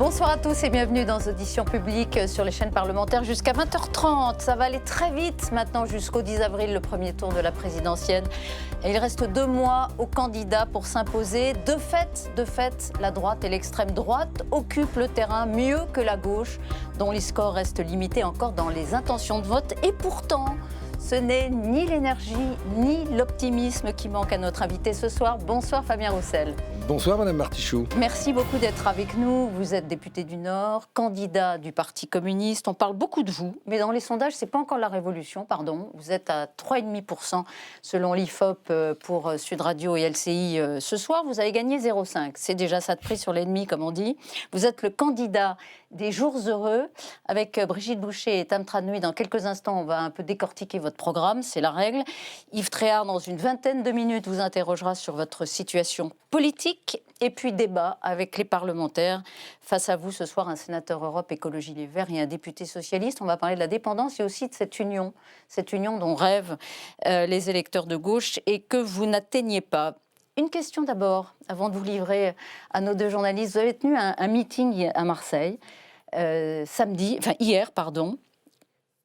Bonsoir à tous et bienvenue dans Auditions publiques sur les chaînes parlementaires jusqu'à 20h30. Ça va aller très vite maintenant jusqu'au 10 avril, le premier tour de la présidentielle. Et il reste 2 mois aux candidats pour s'imposer. De fait, la droite et l'extrême droite occupent le terrain mieux que la gauche, dont les scores restent limités encore dans les intentions de vote. Et pourtant, ce n'est ni l'énergie ni l'optimisme qui manquent à notre invité ce soir. Bonsoir Fabien Roussel. Bonsoir Madame Martichoux. Merci beaucoup d'être avec nous. Vous êtes député du Nord, candidat du Parti communiste. On parle beaucoup de vous, mais dans les sondages, ce n'est pas encore la révolution, pardon. Vous êtes à 3,5% selon l'IFOP pour Sud Radio et LCI. Ce soir, vous avez gagné 0,5. C'est déjà ça de prix sur l'ennemi, comme on dit. Vous êtes le candidat des jours heureux. Avec Brigitte Boucher et Tam Tranoui, dans quelques instants, on va un peu décortiquer votre programme, c'est la règle. Yves Tréhard, dans une vingtaine de minutes, vous interrogera sur votre situation politique. Et puis débat avec les parlementaires. Face à vous ce soir, un sénateur Europe Écologie Les Verts et un député socialiste. On va parler de la dépendance et aussi de cette union dont rêvent les électeurs de gauche et que vous n'atteignez pas. Une question d'abord, avant de vous livrer à nos 2 journalistes. Vous avez tenu un meeting à Marseille, hier.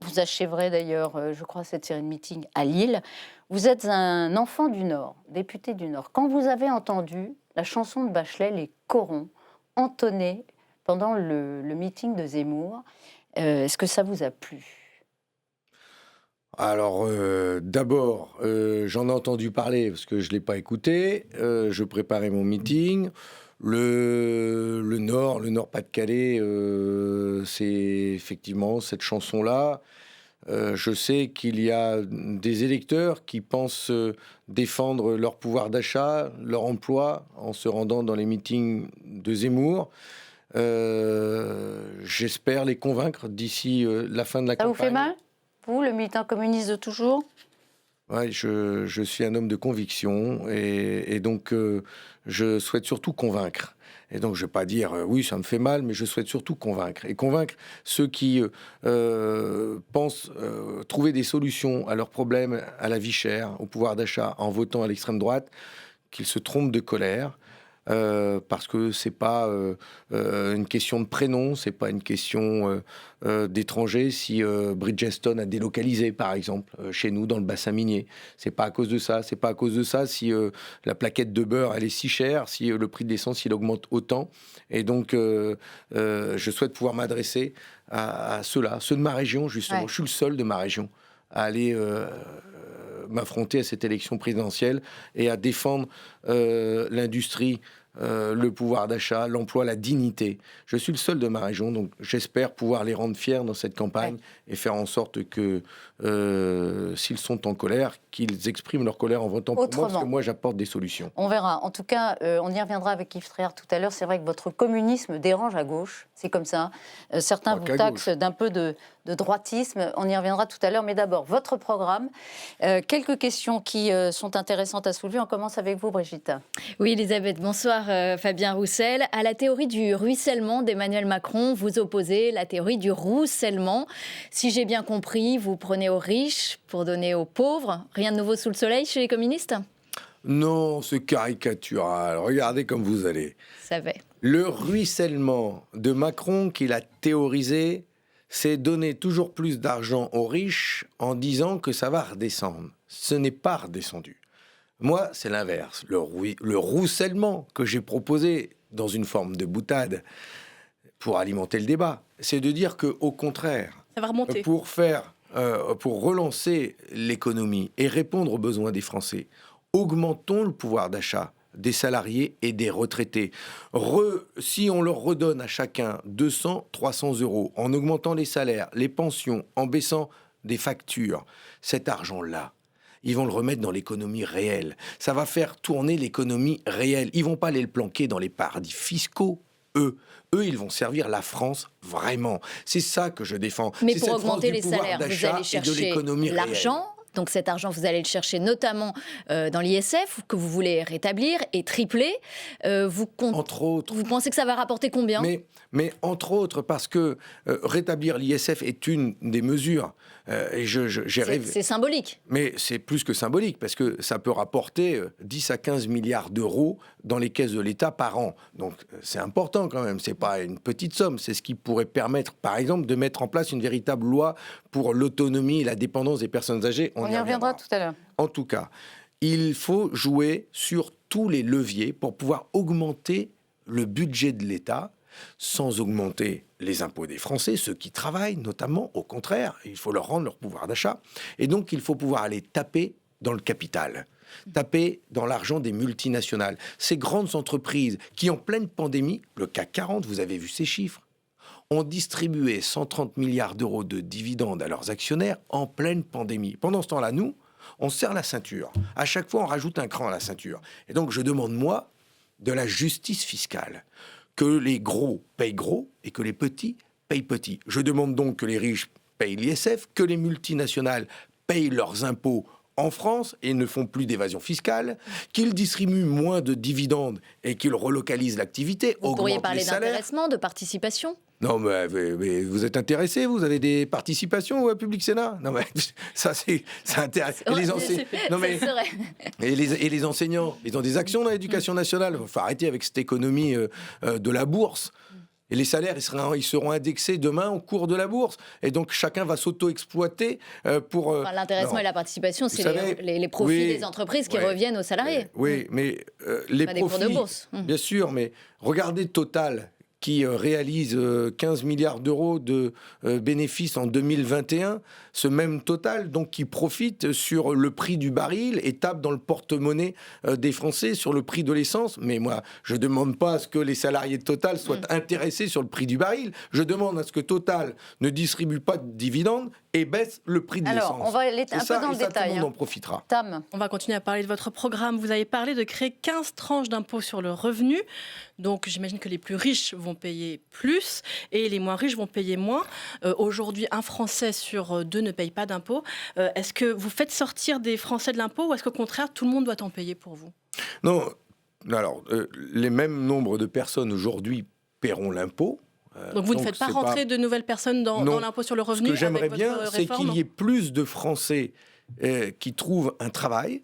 Vous achèverez d'ailleurs, je crois, cette série de meetings à Lille. Vous êtes un enfant du Nord, député du Nord. Quand vous avez entendu la chanson de Bachelet, Les Corons, entonnée pendant le meeting de Zemmour, est-ce que ça vous a plu ? Alors, d'abord, j'en ai entendu parler parce que je ne l'ai pas écouté. Je préparais mon meeting. Le Nord-Pas-de-Calais, c'est effectivement cette chanson-là. Je sais qu'il y a des électeurs qui pensent défendre leur pouvoir d'achat, leur emploi, en se rendant dans les meetings de Zemmour. J'espère les convaincre d'ici la fin de la campagne. Ça vous fait mal ? Vous, le militant communiste de toujours ? Oui, je suis un homme de conviction et donc je souhaite surtout convaincre. Et donc je ne vais pas dire oui, ça me fait mal, mais je souhaite surtout convaincre. Et convaincre ceux qui pensent trouver des solutions à leurs problèmes, à la vie chère, au pouvoir d'achat, en votant à l'extrême droite, qu'ils se trompent de colère. Parce que c'est pas une question de prénom, c'est pas une question d'étranger. Si Bridgestone a délocalisé, par exemple, chez nous dans le bassin minier, c'est pas à cause de ça. C'est pas à cause de ça si la plaquette de beurre elle est si chère, si le prix de l'essence il augmente autant. Et donc, je souhaite pouvoir m'adresser à ceux-là, ceux de ma région justement. Ouais. Je suis le seul de ma région à aller m'affronter à cette élection présidentielle et à défendre l'industrie, le pouvoir d'achat, l'emploi, la dignité. Je suis le seul de ma région, donc j'espère pouvoir les rendre fiers dans cette campagne et faire en sorte que, s'ils sont en colère, qu'ils expriment leur colère en votant pour moi, parce que moi j'apporte des solutions. On verra. En tout cas, on y reviendra avec Yves Tréhard tout à l'heure. C'est vrai que votre communisme dérange à gauche, c'est comme ça. Certains vous taxent d'un peu de droitisme. On y reviendra tout à l'heure. Mais d'abord, votre programme. Quelques questions qui sont intéressantes à soulever. On commence avec vous, Brigitte. Oui, Elisabeth. Bonsoir, Fabien Roussel. À la théorie du ruissellement d'Emmanuel Macron, vous opposez la théorie du roussellement. Si j'ai bien compris, vous prenez aux riches pour donner aux pauvres. Rien de nouveau sous le soleil chez les communistes ? Non, c'est caricatural. Regardez comme vous allez. Ça va. Le ruissellement de Macron qu'il a théorisé, c'est donner toujours plus d'argent aux riches en disant que ça va redescendre. Ce n'est pas redescendu. Moi, c'est l'inverse. Le roussellement que j'ai proposé dans une forme de boutade pour alimenter le débat, c'est de dire qu'au contraire, ça va remonter. Pour relancer l'économie et répondre aux besoins des Français, augmentons le pouvoir d'achat des salariés et des retraités. Si on leur redonne à chacun 200, 300 euros, en augmentant les salaires, les pensions, en baissant des factures, cet argent-là, ils vont le remettre dans l'économie réelle. Ça va faire tourner l'économie réelle. Ils vont pas aller le planquer dans les paradis fiscaux. Eux, ils vont servir la France vraiment. C'est ça que je défends. Mais pour augmenter les salaires, vous allez chercher l'argent. Réelle. Donc cet argent, vous allez le chercher notamment dans l'ISF, que vous voulez rétablir et tripler. Entre autres. Vous pensez que ça va rapporter combien ? Mais entre autres, parce que rétablir l'ISF est une des mesures J'ai rêvé. C'est symbolique. Mais c'est plus que symbolique, parce que ça peut rapporter 10 à 15 milliards d'euros dans les caisses de l'État par an. Donc c'est important quand même, c'est pas une petite somme. C'est ce qui pourrait permettre, par exemple, de mettre en place une véritable loi pour l'autonomie et la dépendance des personnes âgées. On y reviendra tout à l'heure. En tout cas, il faut jouer sur tous les leviers pour pouvoir augmenter le budget de l'État, sans augmenter les impôts des Français, ceux qui travaillent notamment. Au contraire, il faut leur rendre leur pouvoir d'achat. Et donc, il faut pouvoir aller taper dans le capital, taper dans l'argent des multinationales. Ces grandes entreprises qui, en pleine pandémie, le CAC 40, vous avez vu ces chiffres, ont distribué 130 milliards d'euros de dividendes à leurs actionnaires en pleine pandémie. Pendant ce temps-là, nous, on serre la ceinture. À chaque fois, on rajoute un cran à la ceinture. Et donc, je demande, moi, de la justice fiscale. Que les gros payent gros et que les petits payent petits. Je demande donc que les riches payent l'ISF, que les multinationales payent leurs impôts en France et ne font plus d'évasion fiscale, qu'ils distribuent moins de dividendes et qu'ils relocalisent l'activité, Vous pourriez augmentent parler les salaires. d'intéressement, de participation? Non, mais vous êtes intéressé, vous avez des participations au Public Sénat? Non, mais ça, c'est intéressant. Non, mais et les enseignants, ils ont des actions dans l'éducation nationale. Il faut arrêter avec cette économie de la bourse. Et les salaires, ils seront indexés demain au cours de la bourse. Et donc, chacun va s'auto-exploiter pour... Enfin, l'intéressement et la participation, c'est les profits des entreprises qui reviennent aux salariés. Oui, mais les profits... Des cours de bourse. Bien sûr, mais regardez Total, qui réalise 15 milliards d'euros de bénéfices en 2021, ce même Total, donc qui profite sur le prix du baril et tape dans le porte-monnaie des Français sur le prix de l'essence. Mais moi, je ne demande pas à ce que les salariés de Total soient intéressés sur le prix du baril. Je demande à ce que Total ne distribue pas de dividendes et baisse le prix de l'essence. Alors, on va aller un peu dans le détail. Tout le monde en profitera. Tam. On va continuer à parler de votre programme. Vous avez parlé de créer 15 tranches d'impôts sur le revenu. Donc, j'imagine que les plus riches vont payer plus et les moins riches vont payer moins. Aujourd'hui, un Français sur deux ne paye pas d'impôts. Est-ce que vous faites sortir des Français de l'impôt ou est-ce qu'au contraire, tout le monde doit en payer pour vous? Non, alors, les mêmes nombres de personnes aujourd'hui paieront l'impôt. Donc vous ne faites pas rentrer de nouvelles personnes dans l'impôt sur le revenu? Ce que j'aimerais bien, c'est qu'il y ait plus de Français qui trouvent un travail,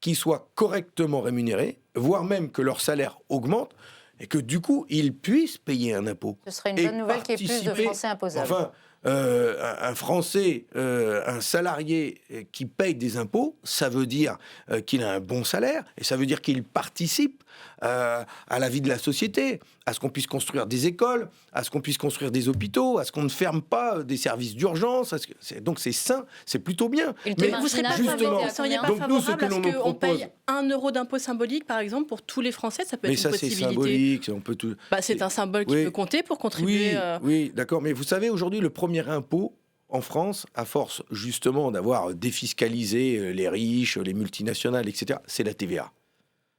qui soit correctement rémunéré, voire même que leur salaire augmente, et que du coup, ils puissent payer un impôt. Ce serait une bonne nouvelle qu'il y ait plus de Français imposables. Enfin, un Français, un salarié qui paye des impôts, ça veut dire qu'il a un bon salaire, et ça veut dire qu'il participe à la vie de la société, à ce qu'on puisse construire des écoles, à ce qu'on puisse construire des hôpitaux, à ce qu'on ne ferme pas des services d'urgence. Donc c'est sain, c'est plutôt bien. Mais vous ne seriez pas favorable à ce qu'on paye 1 euro d'impôt symbolique, par exemple, pour tous les Français? Ça peut être une possibilité. Mais ça, c'est symbolique. On peut tout... c'est un symbole qui peut compter pour contribuer... Oui, d'accord. Mais vous savez, aujourd'hui, le premier impôt en France, à force justement d'avoir défiscalisé les riches, les multinationales, etc., c'est la TVA.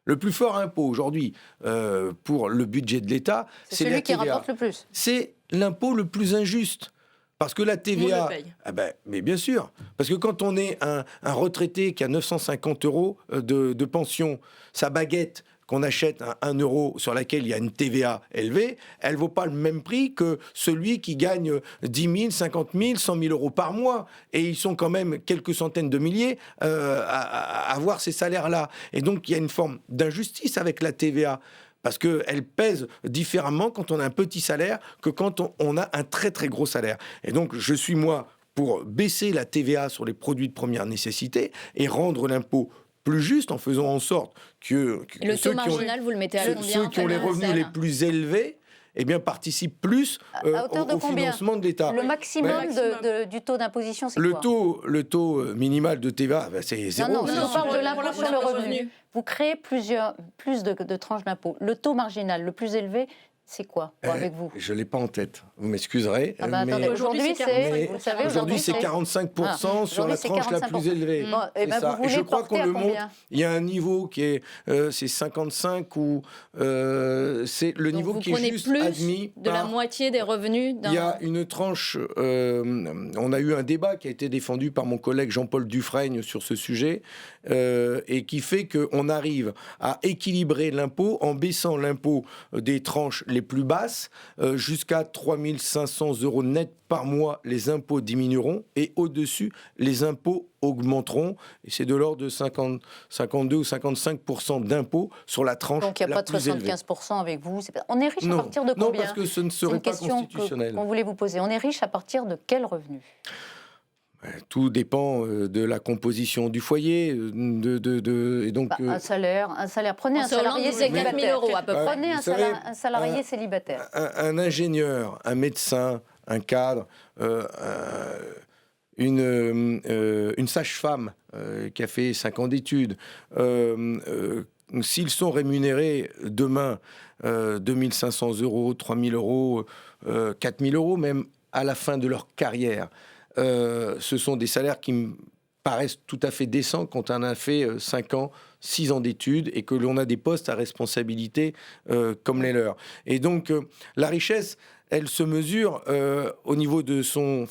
Le plus fort impôt aujourd'hui pour le budget de l'État, c'est la TVA. celui qui rapporte le plus. C'est l'impôt le plus injuste. Parce que la TVA... On le paye. Mais bien sûr. Parce que quand on est un retraité qui a 950 euros de pension, sa baguette qu'on achète à 1 euro sur laquelle il y a une TVA élevée, elle ne vaut pas le même prix que celui qui gagne 10 000, 50 000, 100 000 euros par mois. Et ils sont quand même quelques centaines de milliers à avoir ces salaires-là. Et donc, il y a une forme d'injustice avec la TVA. Parce qu'elle pèse différemment quand on a un petit salaire que quand on a un très très gros salaire. Et donc, je suis, moi, pour baisser la TVA sur les produits de première nécessité et rendre l'impôt plus juste en faisant en sorte que le taux marginal, vous le mettez à combien? Ceux qui ont les revenus les plus élevés participent plus au financement de l'État. Le maximum du taux d'imposition, c'est quoi? Le taux minimal de TVA, c'est zéro. Non, on parle de l'impôt sur le revenu. Vous créez plus de tranches d'impôt. Le taux marginal le plus élevé, c'est quoi avec vous? Je ne l'ai pas en tête. Vous m'excuserez. Attendez, aujourd'hui, c'est 45% sur la tranche la plus élevée. Et je crois qu'on le monte. Il y a un niveau qui est c'est 55 ou c'est le niveau qui est juste admis de la moitié des revenus. Il y a une tranche. On a eu un débat qui a été défendu par mon collègue Jean-Paul Dufrègne sur ce sujet et qui fait qu'on arrive à équilibrer l'impôt en baissant l'impôt des tranches les les plus basses, jusqu'à 3 500 € net par mois, les impôts diminueront et au-dessus, les impôts augmenteront. Et c'est de l'ordre de 52 ou 55% d'impôts sur la tranche la plus élevée. Donc il n'y a pas de 75% avec vous. On est riche à partir de combien? Non, parce que ce ne serait pas constitutionnel. Qu'on voulait vous poser. On est riche à partir de quel revenu? Tout dépend de la composition du foyer, et donc un salaire. Prenez un salarié c'est 4 000 € à peu près. Prenez un salarié célibataire. Un ingénieur, un médecin, un cadre, une sage-femme qui a fait 5 ans d'études, s'ils sont rémunérés demain 2 500 €, 3 000 €, 4 000 € même à la fin de leur carrière, ce sont des salaires qui me paraissent tout à fait décents quand on a fait 5 ans, 6 ans d'études et que l'on a des postes à responsabilité comme les leurs. Et donc, la richesse, elle se mesure au niveau de son...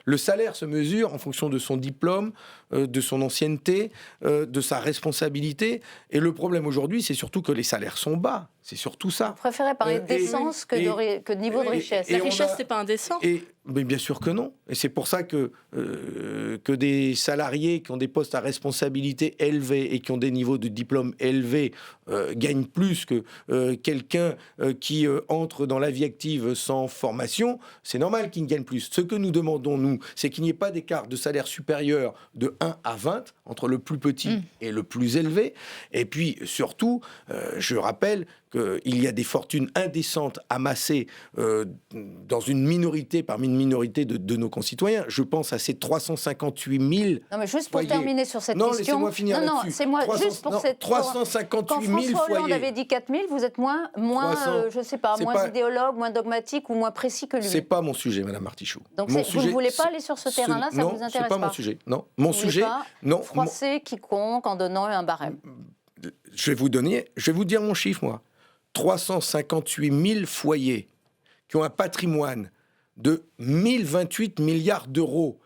le salaire se mesure en fonction de son diplôme, de son ancienneté, de sa responsabilité. Et le problème aujourd'hui, c'est surtout que les salaires sont bas. C'est surtout ça. Vous préférez parler d'essence que de niveau de richesse. La richesse, c'est pas indécent. Mais bien sûr que non. Et c'est pour ça que des salariés qui ont des postes à responsabilité élevés et qui ont des niveaux de diplôme élevés gagnent plus que quelqu'un qui entre dans la vie active sans formation. C'est normal qu'ils gagnent plus. Ce que nous demandons, nous, c'est qu'il n'y ait pas d'écart de salaire supérieur de 1 à 20 entre le plus petit et le plus élevé. Et puis, surtout, je rappelle qu'il y a des fortunes indécentes amassées dans une minorité, parmi une minorité de nos concitoyens. Je pense à ces 358 000 Non, mais juste pour terminer sur cette question... Non, laissez-moi finir là-dessus. Non, c'est moi, juste pour cette... 358 000 foyers. Quand François Hollande avait dit 4 000, vous êtes moins je sais pas, moins idéologue, moins dogmatique ou moins précis que lui. C'est pas mon sujet, Madame Martichoux. Donc vous ne voulez pas aller sur ce terrain-là, ça vous intéresse pas? Non, c'est pas mon sujet. Non, mon sujet... Non, froisser quiconque en donnant un barème. Je vais vous dire mon chiffre, moi. 358 000 foyers qui ont un patrimoine de 1028 milliards d'euros.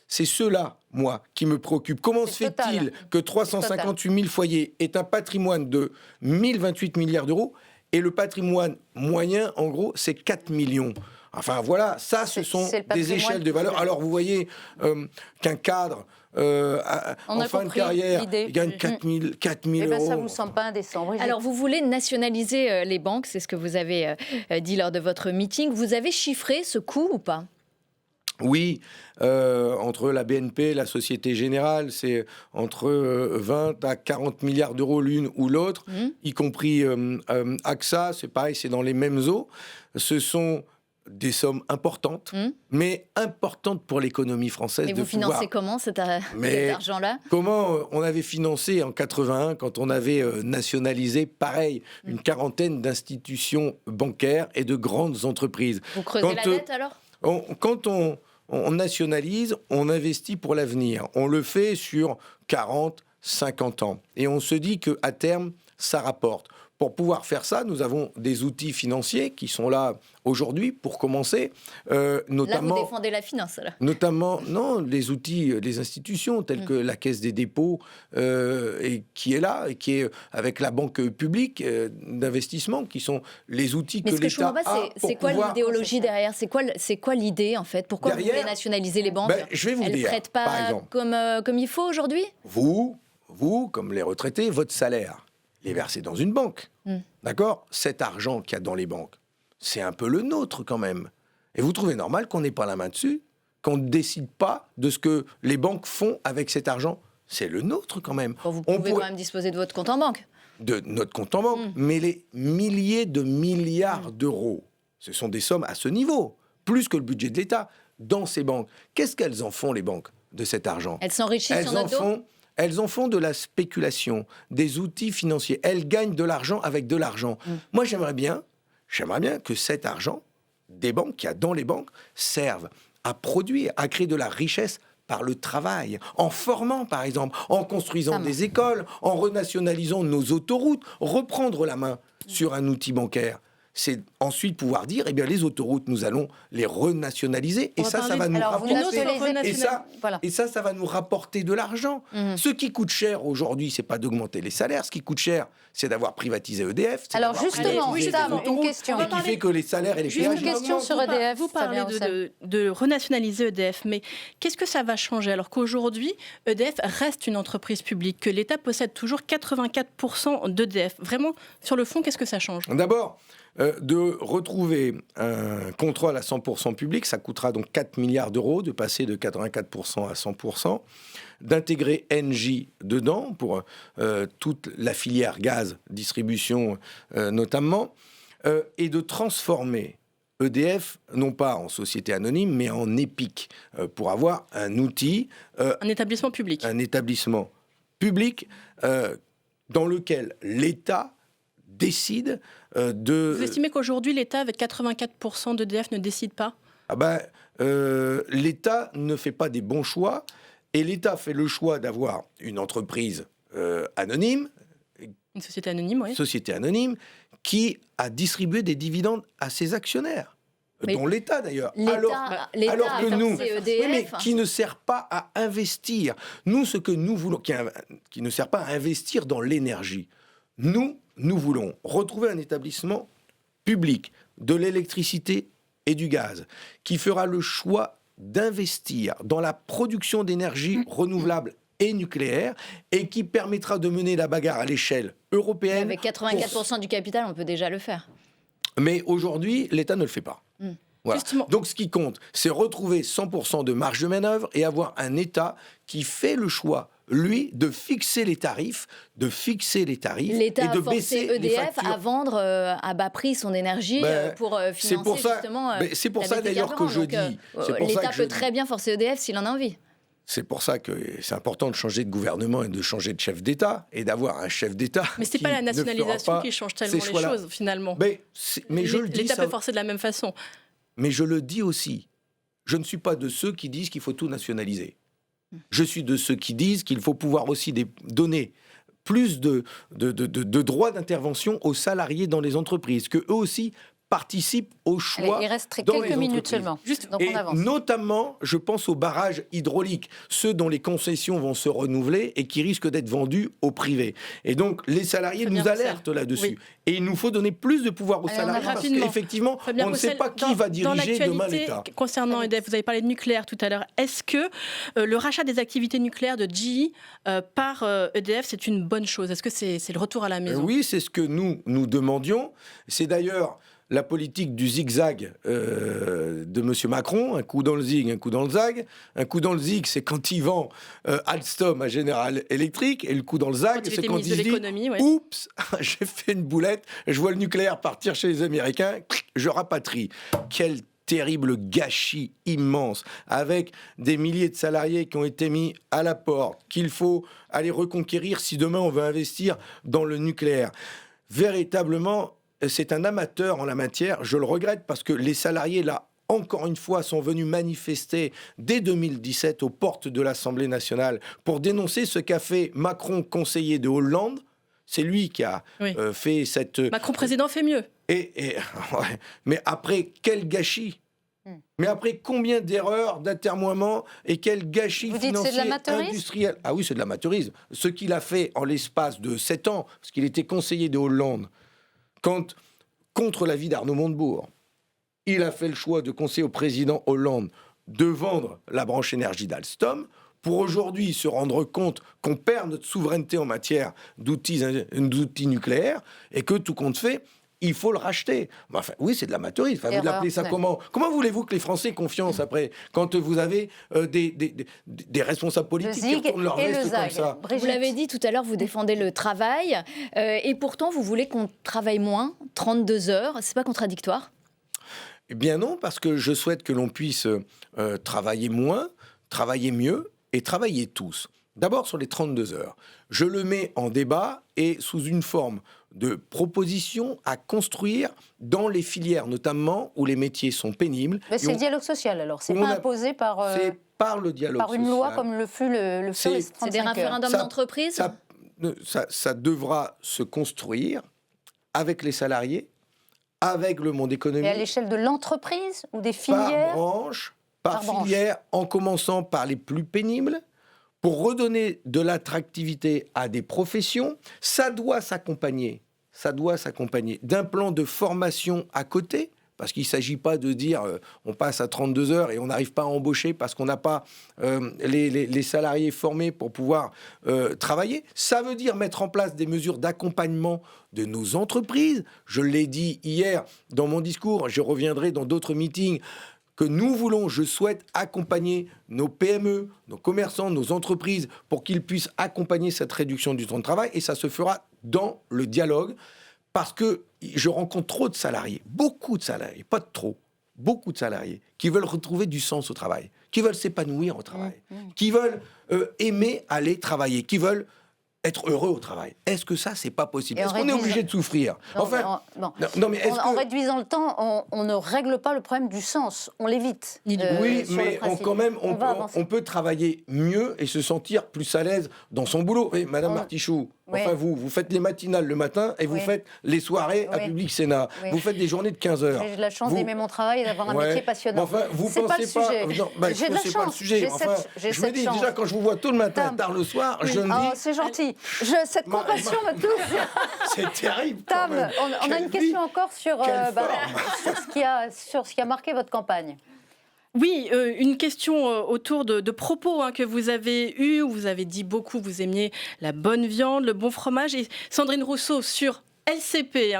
C'est ceux-là, moi, qui me préoccupent. Comment se fait-il que 358 000 foyers aient un patrimoine de 1028 milliards d'euros et le patrimoine moyen, en gros, c'est 4 millions? Enfin, voilà, ça, ce sont des échelles de valeur. Alors, vous voyez qu'un cadre... en fin de carrière, il gagne 4 000 euros. Ça ne vous semble pas indécent, Brigitte? Alors, vous voulez nationaliser les banques, c'est ce que vous avez dit lors de votre meeting. Vous avez chiffré ce coût ou pas? Oui, entre la BNP et la Société Générale, c'est entre 20 à 40 milliards d'euros l'une ou l'autre, y compris AXA, c'est pareil, c'est dans les mêmes eaux. Ce sont des sommes importantes, mais importantes pour l'économie française. Et vous financez comment cet argent-là? Comment on avait financé en 81, quand on avait nationalisé, pareil, une quarantaine d'institutions bancaires et de grandes entreprises. Vous creusez la dette alors? Quand on nationalise, on investit pour l'avenir. On le fait sur 40, 50 ans. Et on se dit qu'à terme, ça rapporte. Pour pouvoir faire ça, nous avons des outils financiers qui sont là aujourd'hui pour commencer. Notamment, là, vous défendez la finance, là. Notamment, non, les outils des institutions telles que la Caisse des dépôts, et qui est là, et qui est avec la Banque publique d'investissement, qui sont les outils que l'État a. Mais ce que je comprends pas, c'est quoi l'idéologie derrière? C'est quoi l'idée, en fait? Pourquoi vous voulez nationaliser les banques? Je vais vous dire, elles ne traitent pas comme il faut aujourd'hui? Vous, comme les retraités, votre salaire, il est versé dans une banque. D'accord? Cet argent qu'il y a dans les banques, c'est un peu le nôtre quand même. Et vous trouvez normal qu'on n'ait pas la main dessus? Qu'on ne décide pas de ce que les banques font avec cet argent? C'est le nôtre quand même. Bon, vous pouvez quand même disposer de votre compte en banque. De notre compte en banque, mais les milliers de milliards d'euros, ce sont des sommes à ce niveau, plus que le budget de l'État, dans ces banques. Qu'est-ce qu'elles en font, les banques, de cet argent? Elles s'enrichissent sur notre dos? Elles en font de la spéculation, des outils financiers. Elles gagnent de l'argent avec de l'argent. Moi, j'aimerais bien que cet argent des banques, qu'il y a dans les banques, serve à produire, à créer de la richesse par le travail, en formant, par exemple, en construisant des écoles, en renationalisant nos autoroutes, reprendre la main sur un outil bancaire. c'est ensuite pouvoir dire, eh bien, les autoroutes, nous allons les renationaliser. Et ça va nous rapporter. Ça va nous rapporter de l'argent. Ce qui coûte cher aujourd'hui, c'est pas d'augmenter les salaires. Ce qui coûte cher, c'est d'avoir privatisé EDF. Alors justement, une question. Et qui fait que les salaires et les péages. Une question sur EDF. Vous parlez de renationaliser EDF, mais qu'est-ce que ça va changer alors qu'aujourd'hui, EDF reste une entreprise publique, que l'État possède toujours 84% d'EDF. Vraiment, sur le fond, qu'est-ce que ça change ? D'abord, de retrouver un contrôle à 100% public, ça coûtera donc 4 milliards d'euros, de passer de 84% à 100%, d'intégrer Engie dedans pour toute la filière gaz, distribution notamment, et de transformer EDF, non pas en société anonyme, mais en EPIC, pour avoir un outil... un établissement public. Un établissement public dans lequel l'État décide de... Vous estimez qu'aujourd'hui, l'État, avec 84% d'EDF, ne décide pas ? L'État ne fait pas des bons choix, et l'État fait le choix d'avoir une entreprise anonyme, une société anonyme, oui. Société anonyme, qui a distribué des dividendes à ses actionnaires. Mais dont l'État d'ailleurs, l'État alors que nous, EDF. mais qui ne sert pas à investir. Nous, ce que nous voulons, qui ne sert pas à investir dans l'énergie. Nous voulons retrouver un établissement public de l'électricité et du gaz qui fera le choix d'investir dans la production d'énergie renouvelable et nucléaire et qui permettra de mener la bagarre à l'échelle européenne. Avec 84% du capital, on peut déjà le faire. Mais aujourd'hui, l'État ne le fait pas. Voilà. Donc ce qui compte, c'est retrouver 100% de marge de manœuvre et avoir un État qui fait le choix, lui, de fixer les tarifs, L'État et de a forcé baisser EDF les factures. à vendre à bas prix son énergie pour financer justement c'est pour la ça baisse des d'ailleurs que je carburants. dis... L'État peut très bien forcer EDF s'il en a envie. C'est pour ça que c'est important de changer de gouvernement et de changer de chef d'État et d'avoir un chef d'État. Mais c'est pas la nationalisation qui change tellement les choses finalement. Mais je le dis. L'État peut forcer de la même façon. Mais je le dis aussi. Je ne suis pas de ceux qui disent qu'il faut tout nationaliser. Je suis de ceux qui disent qu'il faut pouvoir aussi donner plus de droits d'intervention aux salariés dans les entreprises, que eux aussi participent au choix. Allez, il reste quelques minutes seulement. Donc on avance. Notamment, je pense aux barrages hydrauliques, ceux dont les concessions vont se renouveler et qui risquent d'être vendus au privé. Et donc, les salariés nous alertent là-dessus. Oui. Et il nous faut donner plus de pouvoir aux salariés parce qu'effectivement, on ne sait pas qui va diriger demain l'État. Concernant EDF, vous avez parlé de nucléaire tout à l'heure. Est-ce que le rachat des activités nucléaires de GE par EDF, c'est une bonne chose ? Est-ce que c'est le retour à la maison ? Oui, c'est ce que nous demandions. C'est d'ailleurs la politique du zigzag de M. Macron, un coup dans le zig, un coup dans le zag. Un coup dans le zig, c'est quand il vend Alstom à General Electric, et le coup dans le zag, c'est quand il se dit « Oups, j'ai fait une boulette, je vois le nucléaire partir chez les Américains, je rapatrie ». Quel terrible gâchis immense, avec des milliers de salariés qui ont été mis à la porte, qu'il faut aller reconquérir si demain on veut investir dans le nucléaire. Véritablement, c'est un amateur en la matière. Je le regrette parce que les salariés, là, encore une fois, sont venus manifester dès 2017 aux portes de l'Assemblée nationale pour dénoncer ce qu'a fait Macron, conseiller de Hollande. C'est lui qui a fait cette... Macron président fait mieux. Mais après, quel gâchis! Mais après combien d'erreurs, d'atermoiements et quel gâchis financier, industriel. Ah oui, c'est de l'amateurisme. Ce qu'il a fait en l'espace de 7 ans, parce qu'il était conseiller de Hollande, quand, contre l'avis d'Arnaud Montebourg, il a fait le choix de conseiller au président Hollande de vendre la branche énergie d'Alstom, pour aujourd'hui se rendre compte qu'on perd notre souveraineté en matière d'outils nucléaires, et que tout compte fait, il faut le racheter. Enfin, oui, c'est de l'amateurisme. Enfin, vous l'appelez ça comment ? Comment voulez-vous que les Français aient confiance après, quand vous avez des responsables politiques qui retournent leur veste comme ça ? Vous l'avez dit tout à l'heure, vous défendez le travail, et pourtant vous voulez qu'on travaille moins, 32 heures. C'est pas contradictoire ? Eh bien non, parce que je souhaite que l'on puisse travailler moins, travailler mieux et travailler tous. D'abord sur les 32 heures. Je le mets en débat et sous une forme de proposition à construire dans les filières, notamment où les métiers sont pénibles. Mais c'est le dialogue social, alors. C'est pas imposé par... C'est par le dialogue social. Par une loi comme le fut les 35 heures. C'est des référendums d'entreprise ? Ça devra se construire avec les salariés, avec le monde Et économique. à l'échelle de l'entreprise ou des Par filières? branche, par Par filière, en commençant par les plus pénibles, pour redonner de l'attractivité à des professions. Ça doit s'accompagner d'un plan de formation à côté, parce qu'il ne s'agit pas de dire on passe à 32 heures et on n'arrive pas à embaucher parce qu'on n'a pas les salariés formés pour pouvoir travailler. Ça veut dire mettre en place des mesures d'accompagnement de nos entreprises. Je l'ai dit hier dans mon discours, je reviendrai dans d'autres meetings, que nous voulons, je souhaite accompagner nos PME, nos commerçants, nos entreprises, pour qu'ils puissent accompagner cette réduction du temps de travail, et ça se fera dans le dialogue, parce que je rencontre trop de salariés, beaucoup de salariés, pas de trop, beaucoup de salariés, qui veulent retrouver du sens au travail, qui veulent s'épanouir au travail, qui veulent aimer aller travailler, qui veulent être heureux au travail. Est-ce que ça, c'est pas possible? Est-ce qu'on est obligé de souffrir? Non, Enfin, mais en réduisant le temps, on ne règle pas le problème du sens, on l'évite. Oui, mais on peut travailler mieux et se sentir plus à l'aise dans son boulot. Et Madame Martichoux, enfin vous faites les matinales le matin et vous faites les soirées à Public Sénat. Vous faites des journées de 15 heures. J'ai de la chance d'aimer mon travail et d'avoir un métier passionnant. Enfin, vous c'est pensez pas le sujet. J'ai de la chance. Pas le sujet. Je me dis déjà, quand je vous vois tôt le matin, tard le soir, je me dis... c'est gentil. Cette compassion me touche. C'est terrible. Tam, on a une question encore sur ce qui a marqué votre campagne. Oui, une question autour de propos que vous avez eus, où vous avez dit beaucoup, vous aimiez la bonne viande, le bon fromage. Et Sandrine Rousseau sur LCP,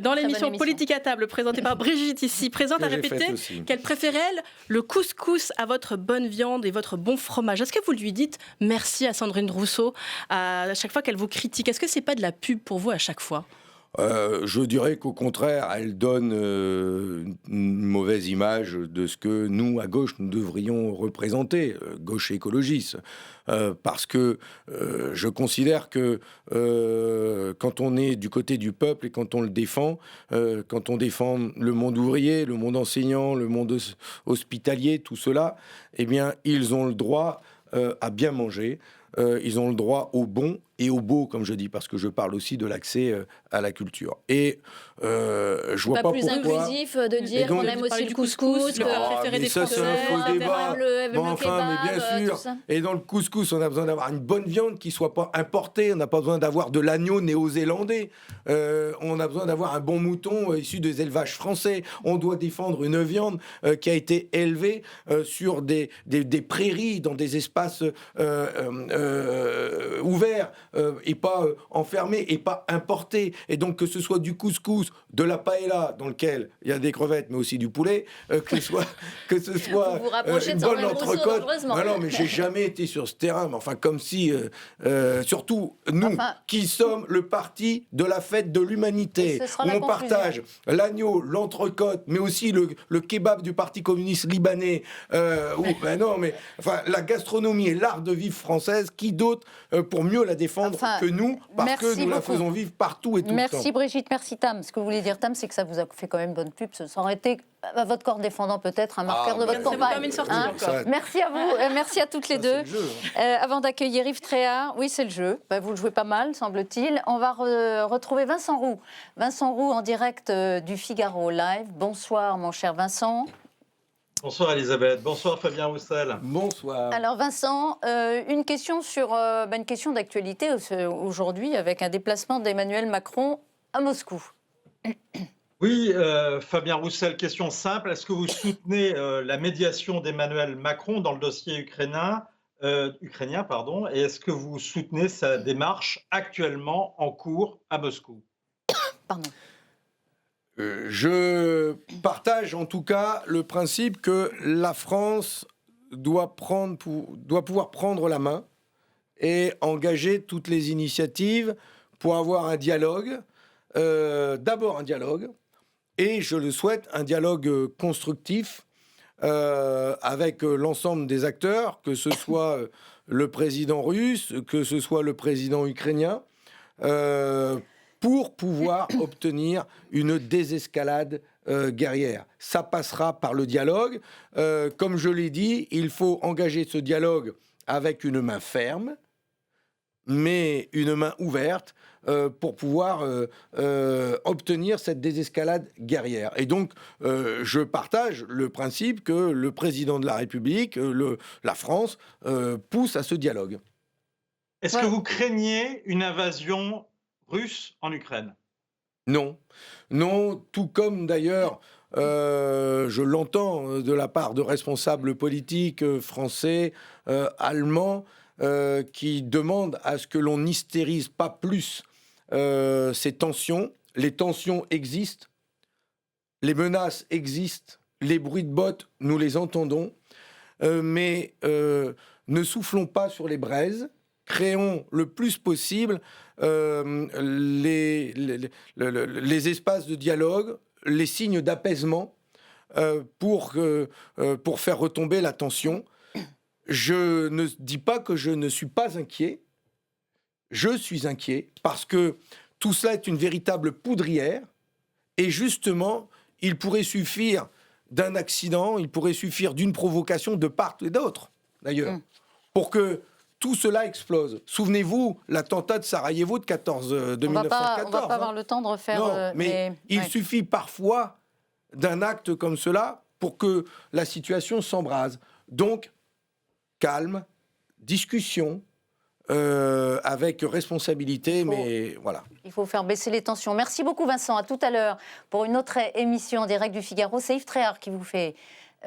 dans l'émission Politique à table, présentée par Brigitte ici présente, a répété qu'elle préférait, elle, le couscous à votre bonne viande et votre bon fromage. Est-ce que vous lui dites merci à Sandrine Rousseau à chaque fois qu'elle vous critique? Est-ce que c'est pas de la pub pour vous à chaque fois? Je dirais qu'au contraire, elle donne une mauvaise image de ce que nous, à gauche, nous devrions représenter, gauche écologiste. Parce que je considère que quand on est du côté du peuple et quand on le défend, quand on défend le monde ouvrier, le monde enseignant, le monde hospitalier, tout cela, eh bien, ils ont le droit à bien manger. Ils ont le droit au bon et au beau, comme je dis, parce que je parle aussi de l'accès à la culture. Et je vois pas plus pourquoi... inclusif de dire qu'on aime aussi le couscous, le plat préféré des Français, c'est un faux débat. Mais bien sûr. Et dans le couscous, on a besoin d'avoir une bonne viande qui soit pas importée. On n'a pas besoin d'avoir de l'agneau néo-zélandais. On a besoin d'avoir un bon mouton issu des élevages français. On doit défendre une viande qui a été élevée sur des prairies, dans des espaces ouverts, et pas enfermés, et pas importés. Et donc que ce soit du couscous, de la paella, dans lequel il y a des crevettes, mais aussi du poulet, que ce soit vous rapprochez une de bonne Sandrine Rousseau, entrecôte. dangereusement. Non, mais j'ai jamais été sur ce terrain. Mais enfin, comme si, surtout nous, qui sommes le parti de la fête de l'humanité, où on partage l'agneau, l'entrecôte, mais aussi le kebab du Parti communiste libanais. Non, mais enfin, la gastronomie et l'art de vivre française, qui d'autre pour mieux la défendre que nous, parce que nous la faisons vivre partout et tout le temps. Merci Brigitte, merci Tam. Ce que vous voulez dire, Tam, c'est que ça vous a fait quand même bonne pub. Ça aurait été, à votre corps défendant peut-être, un marqueur de votre campagne. Merci à vous, merci à toutes les deux. Avant d'accueillir Yves Tréhard, oui, c'est le jeu. Vous le jouez pas mal, semble-t-il. On va retrouver Vincent Roux. Vincent Roux en direct du Figaro Live. Bonsoir, mon cher Vincent. Bonsoir Elisabeth, bonsoir Fabien Roussel. Bonsoir. Alors Vincent, une question sur une question d'actualité aujourd'hui avec un déplacement d'Emmanuel Macron à Moscou. Oui, Fabien Roussel, question simple. Est-ce que vous soutenez la médiation d'Emmanuel Macron dans le dossier ukrainien, et est-ce que vous soutenez sa démarche actuellement en cours à Moscou? Pardon. Je partage en tout cas le principe que la France doit pouvoir prendre la main et engager toutes les initiatives pour avoir un dialogue, d'abord un dialogue, et je le souhaite, un dialogue constructif avec l'ensemble des acteurs, que ce soit le président russe, que ce soit le président ukrainien, pour pouvoir obtenir une désescalade guerrière. Ça passera par le dialogue. Comme je l'ai dit, il faut engager ce dialogue avec une main ferme, mais une main ouverte pour pouvoir obtenir cette désescalade guerrière. Et donc, je partage le principe que le président de la République, la France, pousse à ce dialogue. Est-ce que vous craignez une invasion russe en Ukraine? Non. Non, tout comme d'ailleurs, je l'entends de la part de responsables politiques français, allemands, qui demandent à ce que l'on n'hystérise pas plus ces tensions. Les tensions existent, les menaces existent, les bruits de bottes, nous les entendons, mais ne soufflons pas sur les braises, créons le plus possible les espaces de dialogue, les signes d'apaisement pour faire retomber la tension. Je ne dis pas que je ne suis pas inquiet. Je suis inquiet parce que tout cela est une véritable poudrière et justement, il pourrait suffire d'un accident, il pourrait suffire d'une provocation de part et d'autre, d'ailleurs, pour que tout cela explose. Souvenez-vous, l'attentat de Sarajevo de 1914. On va pas avoir le temps de refaire... Non, mais il suffit parfois d'un acte comme cela pour que la situation s'embrase. Donc, calme, discussion, avec responsabilité, mais voilà. Il faut faire baisser les tensions. Merci beaucoup Vincent, à tout à l'heure pour une autre émission en direct du Figaro. C'est Yves Tréhard qui vous fait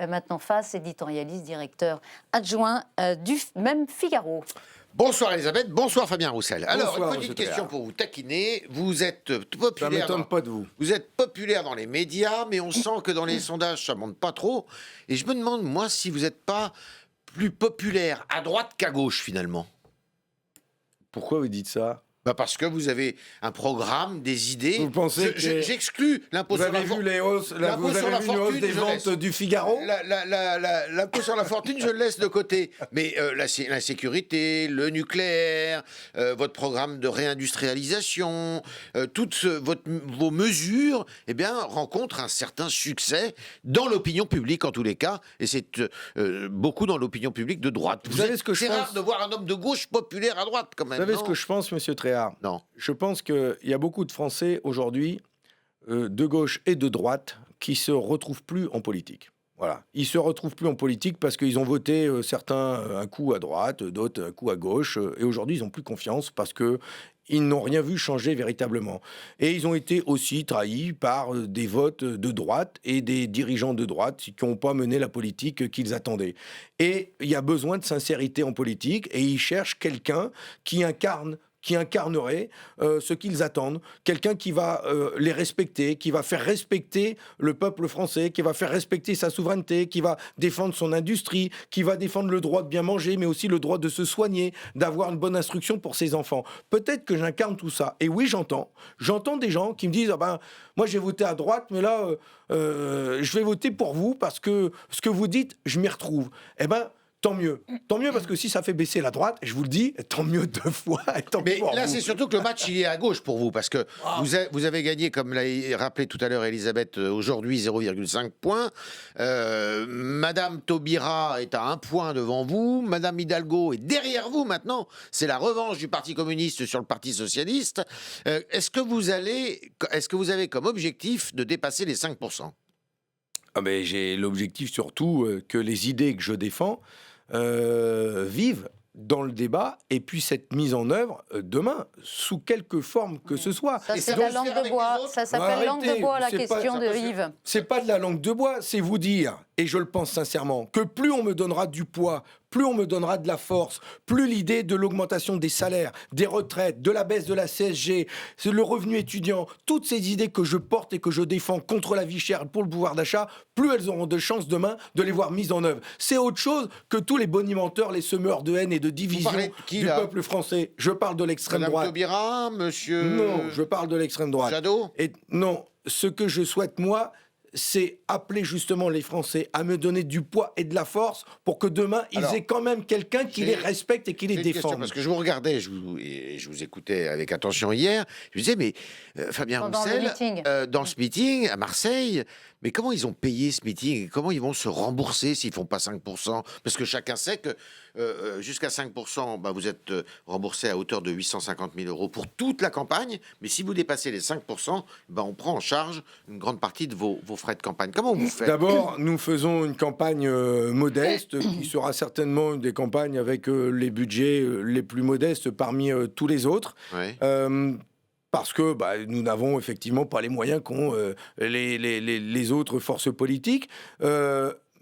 maintenant face, éditorialiste, directeur adjoint du même Figaro. Bonsoir Elisabeth, bonsoir Fabien Roussel. Alors, Bonsoir, une petite question pour vous taquiner. Vous êtes populaire. Ça m'étonne pas de vous. Vous êtes populaire dans les médias, mais on sent que dans les sondages, ça monte pas trop. Et je me demande, moi, si vous n'êtes pas plus populaire à droite qu'à gauche, finalement. Pourquoi vous dites ça? Bah parce que vous avez un programme, des idées. Vous pensez que j'exclus l'impôt vous sur la avez vu les hausses, vous avez vu une hausse des ventes du Figaro? L'impôt sur la fortune, je le laisse de côté. Mais la sécurité, le nucléaire, votre programme de réindustrialisation, toutes vos mesures, eh bien, rencontrent un certain succès dans l'opinion publique en tous les cas, et c'est beaucoup dans l'opinion publique de droite. Vous savez ce que je pense? C'est rare de voir un homme de gauche populaire à droite, quand même. Vous savez ce que je pense, monsieur Tréhard? Non. Je pense qu'il y a beaucoup de Français aujourd'hui, de gauche et de droite, qui se retrouvent plus en politique. Voilà. Ils se retrouvent plus en politique parce qu'ils ont voté certains un coup à droite, d'autres un coup à gauche, et aujourd'hui ils n'ont plus confiance parce que ils n'ont rien vu changer véritablement. Et ils ont été aussi trahis par des votes de droite et des dirigeants de droite qui n'ont pas mené la politique qu'ils attendaient. Et il y a besoin de sincérité en politique, et ils cherchent quelqu'un qui incarnerait ce qu'ils attendent, quelqu'un qui va les respecter, qui va faire respecter le peuple français, qui va faire respecter sa souveraineté, qui va défendre son industrie, qui va défendre le droit de bien manger, mais aussi le droit de se soigner, d'avoir une bonne instruction pour ses enfants. Peut-être que j'incarne tout ça. Et oui, j'entends des gens qui me disent « Ah ben, moi j'ai voté à droite, mais là, je vais voter pour vous parce que ce que vous dites, je m'y retrouve. » Eh ben, tant mieux, parce que si ça fait baisser la droite, je vous le dis, tant mieux deux fois. Et tant mais pour là, vous. c'est surtout que le match, il est à gauche pour vous, parce que vous avez gagné, comme l'a rappelé tout à l'heure Elisabeth, aujourd'hui 0,5 points. Madame Taubira est à 1 point devant vous. Madame Hidalgo est derrière vous maintenant. C'est la revanche du Parti communiste sur le Parti socialiste. Est-ce que vous avez comme objectif de dépasser les 5%? Ah ben, j'ai l'objectif surtout que les idées que je défends vivent dans le débat et puissent être mises en œuvre demain, sous quelque forme que ce soit. Ça, c'est la langue de bois. Ça s'appelle langue de bois, la question de Yves. C'est pas de la langue de bois, c'est vous dire, et je le pense sincèrement, que plus on me donnera du poids, plus on me donnera de la force, plus l'idée de l'augmentation des salaires, des retraites, de la baisse de la CSG, le revenu étudiant, toutes ces idées que je porte et que je défends contre la vie chère pour le pouvoir d'achat, plus elles auront de chances demain de les voir mises en œuvre. C'est autre chose que tous les bonimenteurs, les semeurs de haine et de division du peuple français. Je parle de l'extrême droite. Madame Taubira, monsieur... Non, je parle de l'extrême droite. Jadot. Et non, ce que je souhaite, moi, c'est appeler justement les Français à me donner du poids et de la force pour que demain, ils aient quand même quelqu'un qui les respecte et qui les défende. Parce que je vous regardais, je vous écoutais avec attention hier, je me disais, mais Fabien Roussel, dans ce meeting à Marseille, mais comment ils ont payé ce meeting? Comment ils vont se rembourser s'ils ne font pas 5%? Parce que chacun sait que jusqu'à 5%, vous êtes remboursé à hauteur de 850 000 € pour toute la campagne. Mais si vous dépassez les 5%, on prend en charge une grande partie de vos frais de campagne. Comment vous faites? D'abord, nous faisons une campagne modeste qui sera certainement une des campagnes avec les budgets les plus modestes parmi tous les autres. Ouais. Parce que nous n'avons effectivement pas les moyens qu'ont les autres forces politiques.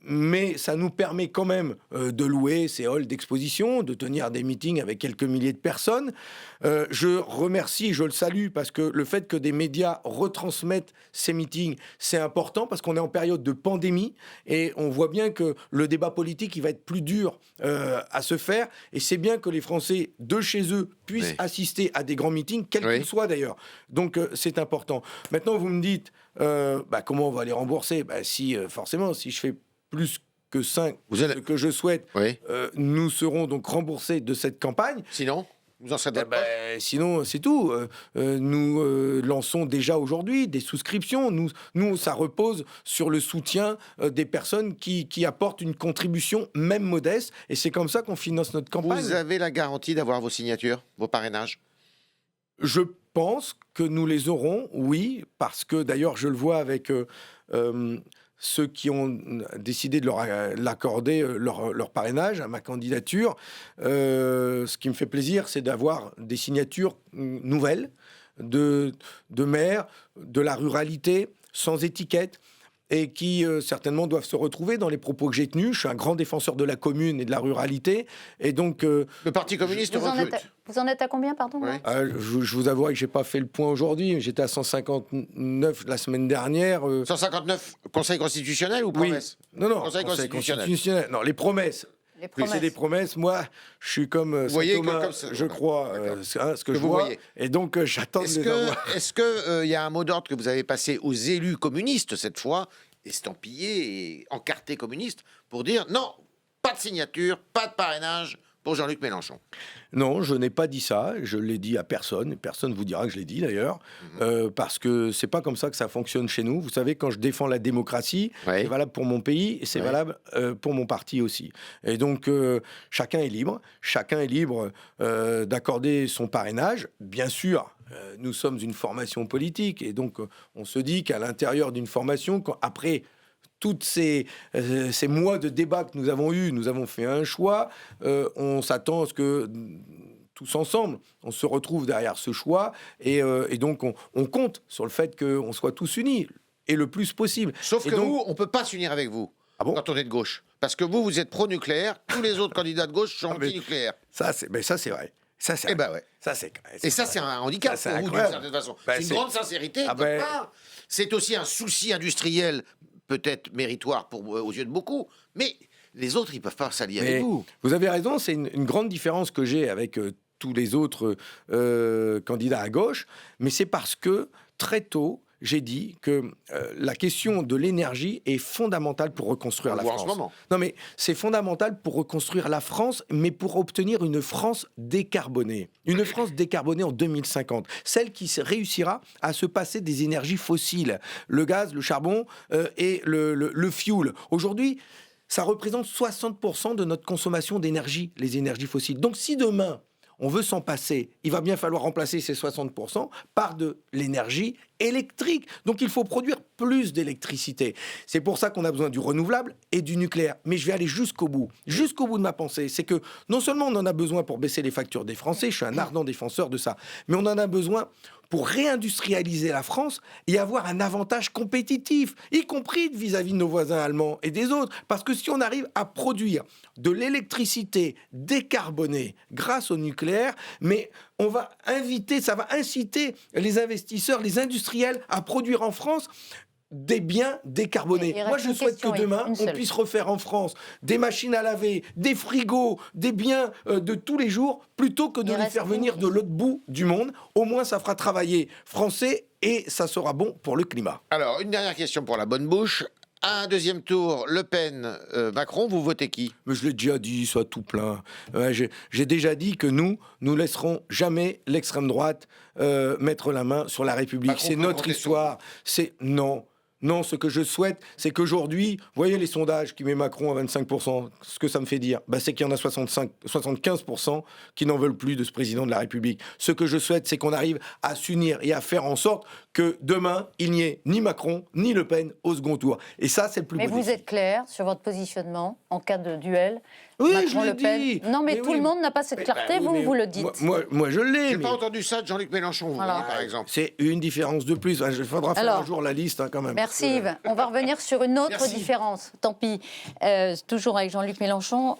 Mais ça nous permet quand même de louer ces halls d'exposition, de tenir des meetings avec quelques milliers de personnes. Je remercie, je le salue, parce que le fait que des médias retransmettent ces meetings, c'est important, parce qu'on est en période de pandémie, et on voit bien que le débat politique, il va être plus dur à se faire, et c'est bien que les Français, de chez eux, puissent assister à des grands meetings, quels qu'ils soient d'ailleurs. Donc c'est important. Maintenant, vous me dites, comment on va les rembourser? Forcément, si je fais plus que 5, ce que je souhaite, nous serons donc remboursés de cette campagne. Sinon, vous en serez sinon, c'est tout. Nous lançons déjà aujourd'hui des souscriptions. Nous, ça repose sur le soutien des personnes qui apportent une contribution, même modeste. Et c'est comme ça qu'on finance notre campagne. Vous avez la garantie d'avoir vos signatures, vos parrainages? Je pense que nous les aurons, oui, parce que d'ailleurs, je le vois avec ceux qui ont décidé de l'accorder leur parrainage à ma candidature. Ce qui me fait plaisir, c'est d'avoir des signatures nouvelles de maires, de la ruralité, sans étiquette, et qui certainement doivent se retrouver dans les propos que j'ai tenus. Je suis un grand défenseur de la commune et de la ruralité, et donc... le Parti communiste recrute. Vous en êtes à combien, pardon? Je vous avoue que je n'ai pas fait le point aujourd'hui. J'étais à 159 la semaine dernière. 159 Conseil constitutionnel ou promesses? Non, Conseil constitutionnel. Non, les promesses. C'est des promesses. Moi, je suis comme Thomas, comme ça, je crois, ce que je vois. Voyez. Et donc, j'attends de les avoir. Est-ce qu'il y a un mot d'ordre que vous avez passé aux élus communistes, cette fois, estampillés et encartés communistes, pour dire non, pas de signature, pas de parrainage pour Jean-Luc Mélenchon? Non, je n'ai pas dit ça. Je l'ai dit à personne. Personne ne vous dira que je l'ai dit, d'ailleurs. Parce que c'est pas comme ça que ça fonctionne chez nous. Vous savez, quand je défends la démocratie, c'est valable pour mon pays et c'est valable pour mon parti aussi. Et donc, chacun est libre. Chacun est libre d'accorder son parrainage. Bien sûr, nous sommes une formation politique. Et donc, on se dit qu'à l'intérieur d'une formation, après... Toutes ces mois de débat que nous avons eus, nous avons fait un choix. On s'attend à ce que tous ensemble, on se retrouve derrière ce choix. Et donc, on compte sur le fait qu'on soit tous unis, et le plus possible. Sauf que nous, on ne peut pas s'unir avec vous quand on est de gauche. Parce que vous êtes pro-nucléaire. Tous les autres candidats de gauche sont anti-nucléaires. Ça, c'est vrai. Ça, c'est un handicap pour vous, d'une certaine façon. C'est une grande sincérité, de votre part. C'est aussi un souci industriel peut-être méritoire aux yeux de beaucoup, mais les autres, ils ne peuvent pas s'allier avec vous. Vous avez raison, c'est une grande différence que j'ai avec tous les autres candidats à gauche, mais c'est parce que très tôt, j'ai dit que la question de l'énergie est fondamentale pour reconstruire la France. En ce moment. Non, mais c'est fondamental pour reconstruire la France, mais pour obtenir une France décarbonée. Une France décarbonée en 2050. Celle qui réussira à se passer des énergies fossiles. Le gaz, le charbon et le fioul. Aujourd'hui, ça représente 60% de notre consommation d'énergie, les énergies fossiles. Donc si demain, on veut s'en passer, il va bien falloir remplacer ces 60% par de l'énergie électrique. Donc il faut produire plus d'électricité. C'est pour ça qu'on a besoin du renouvelable et du nucléaire. Mais je vais aller jusqu'au bout de ma pensée. C'est que non seulement on en a besoin pour baisser les factures des Français, je suis un ardent défenseur de ça, mais on en a besoin pour réindustrialiser la France et avoir un avantage compétitif, y compris vis-à-vis de nos voisins allemands et des autres. Parce que si on arrive à produire de l'électricité décarbonée grâce au nucléaire, mais ça va inciter les investisseurs, les industriels à produire en France des biens décarbonés. Moi, je souhaite que demain, on puisse refaire en France des machines à laver, des frigos, des biens de tous les jours, plutôt que de les faire venir de l'autre bout du monde. Au moins, ça fera travailler Français et ça sera bon pour le climat. Alors, une dernière question pour la bonne bouche. Un deuxième tour, Le Pen, Macron, vous votez qui? Mais je l'ai déjà dit, soit tout plein. J'ai déjà dit que nous laisserons jamais l'extrême droite mettre la main sur la République. Macron C'est peut notre compter histoire. C'est non. Non, ce que je souhaite, c'est qu'aujourd'hui, vous voyez les sondages qui met Macron à 25%, ce que ça me fait dire, c'est qu'il y en a 75% qui n'en veulent plus de ce président de la République. Ce que je souhaite, c'est qu'on arrive à s'unir et à faire en sorte que demain, il n'y ait ni Macron, ni Le Pen au second tour. Et ça, c'est le plus beau Mais vous défi. êtes clair sur votre positionnement en cas de duel Oui, Macron, je l'ai Le Pen. dit. Non, mais tout oui, le monde n'a pas cette clarté, oui, mais vous le dites. Moi, je l'ai. J'ai mais pas entendu ça de Jean-Luc Mélenchon, vous Voilà. voyez, par exemple. C'est une différence de plus. Il faudra faire Alors, un jour la liste quand même. Merci Yves. On va revenir sur une autre Merci. différence. Tant pis. Toujours avec Jean-Luc Mélenchon.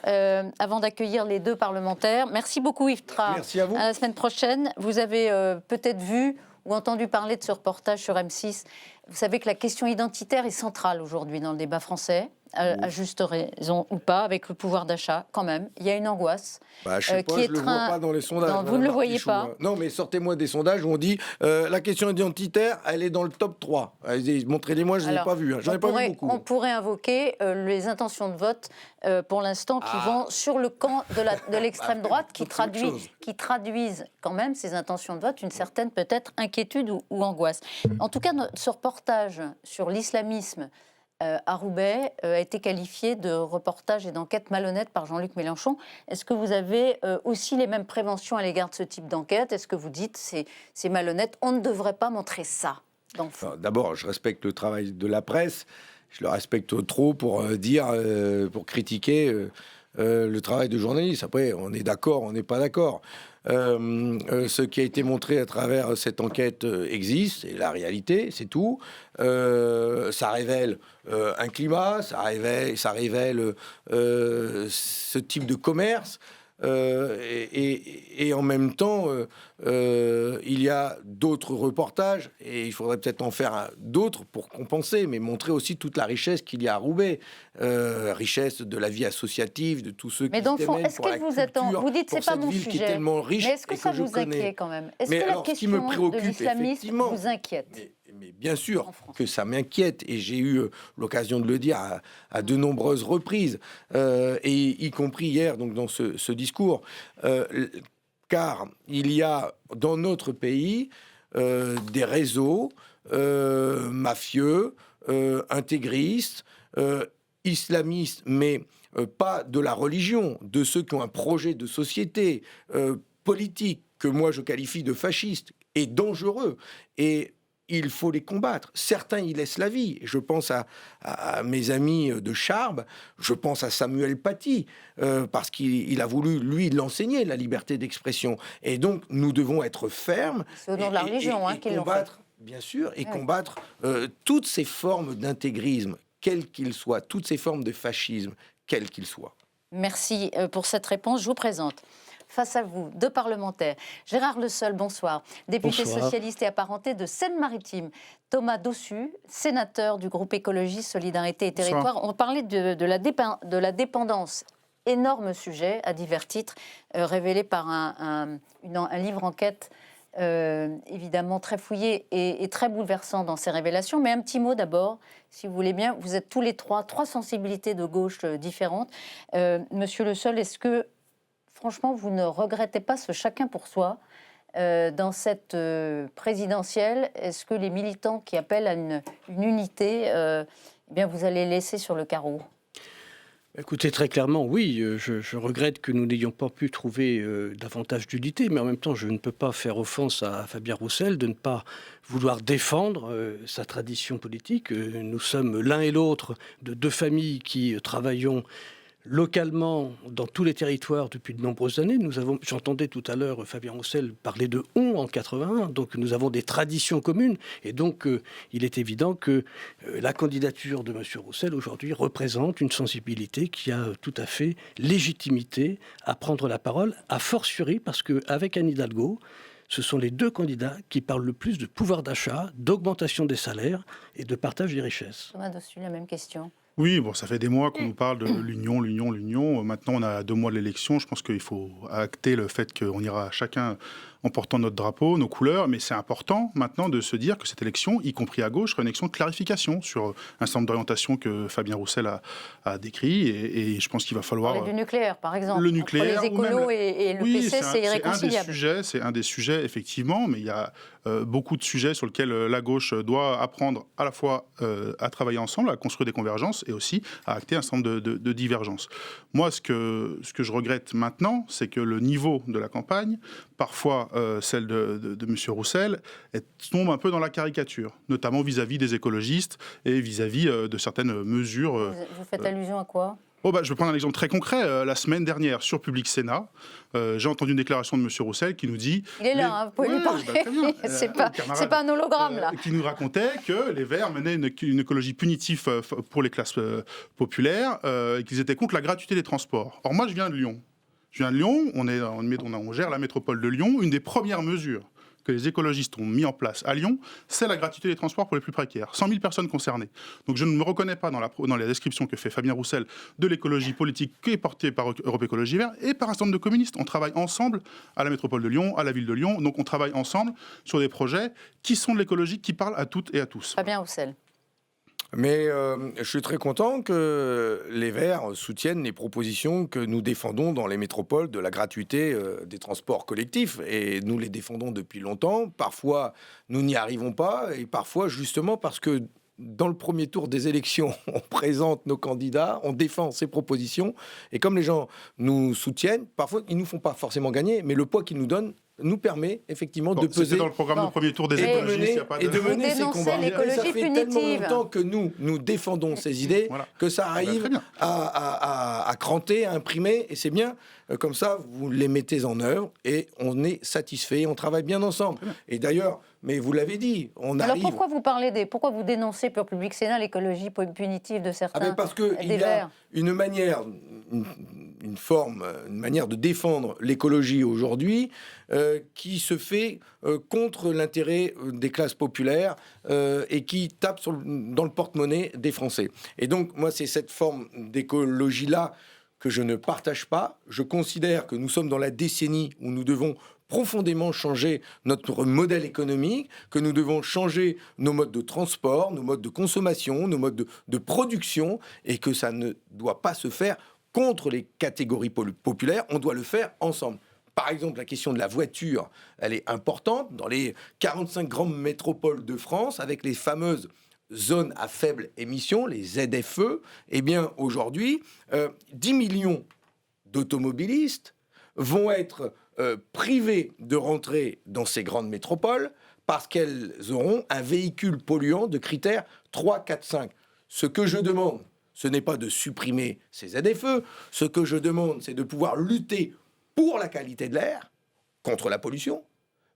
Avant d'accueillir les deux parlementaires, merci beaucoup Yves Tra. Merci à vous. À la semaine prochaine. Vous avez peut-être vu ou entendu parler de ce reportage sur M6. Vous savez que la question identitaire est centrale aujourd'hui dans le débat français. À juste raison ou pas, avec le pouvoir d'achat, quand même. Il y a une angoisse. Je sais pas, qui est je le vois pas dans les sondages. Non, vous ne le voyez Martichoux, pas. hein. Non, mais sortez-moi des sondages où on dit la question identitaire, elle est dans le top 3. Allez, montrez-les-moi, je ne les ai Alors, pas vus. J'en ai pas vu beaucoup. On pourrait invoquer les intentions de vote, pour l'instant, qui vont sur le camp de l'extrême droite, qui c'est autre chose. traduisent quand même ces intentions de vote, une certaine peut-être inquiétude ou angoisse. En tout cas, ce reportage sur l'islamisme à Roubaix a été qualifié de reportage et d'enquête malhonnête par Jean-Luc Mélenchon. Est-ce que vous avez aussi les mêmes préventions à l'égard de ce type d'enquête? Est-ce que vous dites c'est malhonnête, on ne devrait pas montrer ça dans le fond? Enfin, d'abord, je respecte le travail de la presse. Je le respecte trop pour pour critiquer le travail de journaliste. Après, on est d'accord, on n'est pas d'accord. Ce qui a été montré à travers cette enquête existe, c'est la réalité, c'est tout. Ça révèle un climat, ça révèle ce type de commerce. Et en même temps, il y a d'autres reportages, et il faudrait peut-être en faire d'autres pour compenser, mais montrer aussi toute la richesse qu'il y a à Roubaix, richesse de la vie associative, de tous ceux qui Mais dans le fond, s'émènent est-ce pour la que vous êtes culture, vous dites c'est pour pas cette mon ville qui est sujet, tellement riche mais est-ce que et ça je vous connais. inquiète quand même? Est-ce Mais que la alors, ce qui question me de préoccupe, l'islamisme effectivement, vous inquiète? Mais bien sûr En France. que ça m'inquiète, et j'ai eu l'occasion de le dire à de nombreuses reprises, et y compris hier donc dans ce discours, car il y a dans notre pays des réseaux mafieux, intégristes, islamistes, mais pas de la religion, de ceux qui ont un projet de société politique que moi je qualifie de fasciste et dangereux. Et il faut les combattre. Certains y laissent la vie. Je pense à mes amis de Charb, je pense à Samuel Paty, parce qu'il a voulu, lui, l'enseigner, la liberté d'expression. Et donc, nous devons être fermes. C'est au nom de la religion qu'ils l'ont fait. Combattre, bien sûr, et combattre toutes ces formes d'intégrisme, quels qu'ils soient, toutes ces formes de fascisme, quels qu'ils soient. Merci pour cette réponse. Je vous présente face à vous deux parlementaires. Gérard Le Seul, bonsoir. Député socialiste et apparenté de Seine-Maritime. Thomas Dossus, sénateur du groupe Écologie, Solidarité et Territoire. On parlait de la dépendance. Énorme sujet, à divers titres, révélé par un livre enquête évidemment très fouillé et très bouleversant dans ses révélations. Mais un petit mot d'abord, si vous voulez bien. Vous êtes tous les trois sensibilités de gauche différentes. Monsieur Le Seul, est-ce que, franchement, vous ne regrettez pas ce chacun pour soi dans cette présidentielle? Est-ce que les militants qui appellent à une unité, eh bien, vous allez laisser sur le carreau? Écoutez, très clairement, oui, je regrette que nous n'ayons pas pu trouver davantage d'unité, mais en même temps, je ne peux pas faire offense à Fabien Roussel de ne pas vouloir défendre sa tradition politique. Nous sommes l'un et l'autre de deux familles qui travaillons localement dans tous les territoires depuis de nombreuses années. J'entendais tout à l'heure Fabien Roussel parler de on en 81, donc nous avons des traditions communes, et donc il est évident que la candidature de M. Roussel aujourd'hui représente une sensibilité qui a tout à fait légitimité à prendre la parole, a fortiori parce qu'avec Anne Hidalgo, ce sont les deux candidats qui parlent le plus de pouvoir d'achat, d'augmentation des salaires et de partage des richesses. Thomas Dossus, la même question. Oui, bon, ça fait des mois qu'on nous parle de l'union. Maintenant, on a 2 mois de l'élection. Je pense qu'il faut acter le fait qu'on ira chacun en portant notre drapeau, nos couleurs, mais c'est important maintenant de se dire que cette élection, y compris à gauche, sera une élection de clarification sur un certain nombre d'orientations que Fabien Roussel a décrit, et je pense qu'il va falloir... Parler du nucléaire, par exemple. Le nucléaire, entre les écolos et le PC, c'est irréconciliable. C'est un des sujets, effectivement, mais il y a beaucoup de sujets sur lesquels la gauche doit apprendre à la fois à travailler ensemble, à construire des convergences, et aussi à acter un certain nombre de divergences. Moi, ce que je regrette maintenant, c'est que le niveau de la campagne, parfois celle de M. Roussel, tombe un peu dans la caricature, notamment vis-à-vis des écologistes et vis-à-vis de certaines mesures. Vous faites allusion à quoi ? Je vais prendre un exemple très concret. La semaine dernière, sur Public Sénat, j'ai entendu une déclaration de M. Roussel qui nous dit... Il est là, vous pouvez lui parler. C'est pas un hologramme, là. Qui nous racontait que les Verts menaient une écologie punitive pour les classes populaires et qu'ils étaient contre la gratuité des transports. Or, moi, je viens de Lyon. On gère la métropole de Lyon. Une des premières mesures que les écologistes ont mis en place à Lyon, c'est la gratuité des transports pour les plus précaires. 100 000 personnes concernées. Donc je ne me reconnais pas dans la description que fait Fabien Roussel de l'écologie politique qui est portée par Europe Écologie Verts et par un certain nombre de communistes. On travaille ensemble à la métropole de Lyon, à la ville de Lyon. Donc on travaille ensemble sur des projets qui sont de l'écologie, qui parlent à toutes et à tous. Fabien Roussel. Mais je suis très content que les Verts soutiennent les propositions que nous défendons dans les métropoles de la gratuité des transports collectifs. Et nous les défendons depuis longtemps. Parfois, nous n'y arrivons pas. Et parfois, justement, parce que dans le premier tour des élections, on présente nos candidats, on défend ces propositions. Et comme les gens nous soutiennent, parfois, ils ne nous font pas forcément gagner. Mais le poids qu'ils nous donnent nous permet effectivement de peser... C'était dans le programme du premier tour des écologistes. Et de mener ces combats. L'écologie ça fait punitive. tellement longtemps que nous défendons ces idées que ça arrive à cranter, à imprimer. Et c'est bien, comme ça, vous les mettez en œuvre et on est satisfait, on travaille bien ensemble. Et d'ailleurs, mais vous l'avez dit, on arrive... Alors pourquoi vous dénoncez pour Public Sénat l'écologie punitive de certains parce qu'il y a une manière... une manière de défendre l'écologie aujourd'hui qui se fait contre l'intérêt des classes populaires et qui tape dans le porte-monnaie des Français. Et donc, moi, c'est cette forme d'écologie-là que je ne partage pas. Je considère que nous sommes dans la décennie où nous devons profondément changer notre modèle économique, que nous devons changer nos modes de transport, nos modes de consommation, nos modes de production, et que ça ne doit pas se faire contre les catégories populaires, on doit le faire ensemble. Par exemple, la question de la voiture, elle est importante dans les 45 grandes métropoles de France, avec les fameuses zones à faible émission, les ZFE. Eh bien, aujourd'hui, 10 millions d'automobilistes vont être privés de rentrer dans ces grandes métropoles parce qu'elles auront un véhicule polluant de critères 3, 4, 5. Ce que je demande, ce n'est pas de supprimer ces ZFE. Ce que je demande, c'est de pouvoir lutter pour la qualité de l'air, contre la pollution,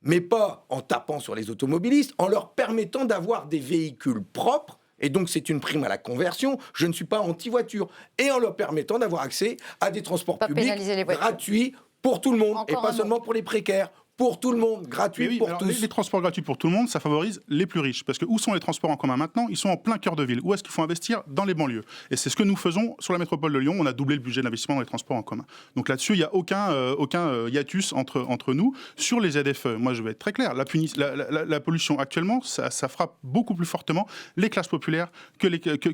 mais pas en tapant sur les automobilistes, en leur permettant d'avoir des véhicules propres. Et donc, c'est une prime à la conversion. Je ne suis pas anti-voiture. Et en leur permettant d'avoir accès à des transports publics gratuits pour tout le monde, et pas seulement pour les précaires. Pour tout le monde, gratuit pour tous. Les transports gratuits pour tout le monde, ça favorise les plus riches. Parce que où sont les transports en commun maintenant ? Ils sont en plein cœur de ville. Où est-ce qu'il faut investir ? Dans les banlieues. Et c'est ce que nous faisons sur la métropole de Lyon. On a doublé le budget d'investissement dans les transports en commun. Donc là-dessus, il n'y a aucun hiatus entre nous. Sur les ZFE, moi je vais être très clair. La pollution actuellement, ça frappe beaucoup plus fortement les classes populaires que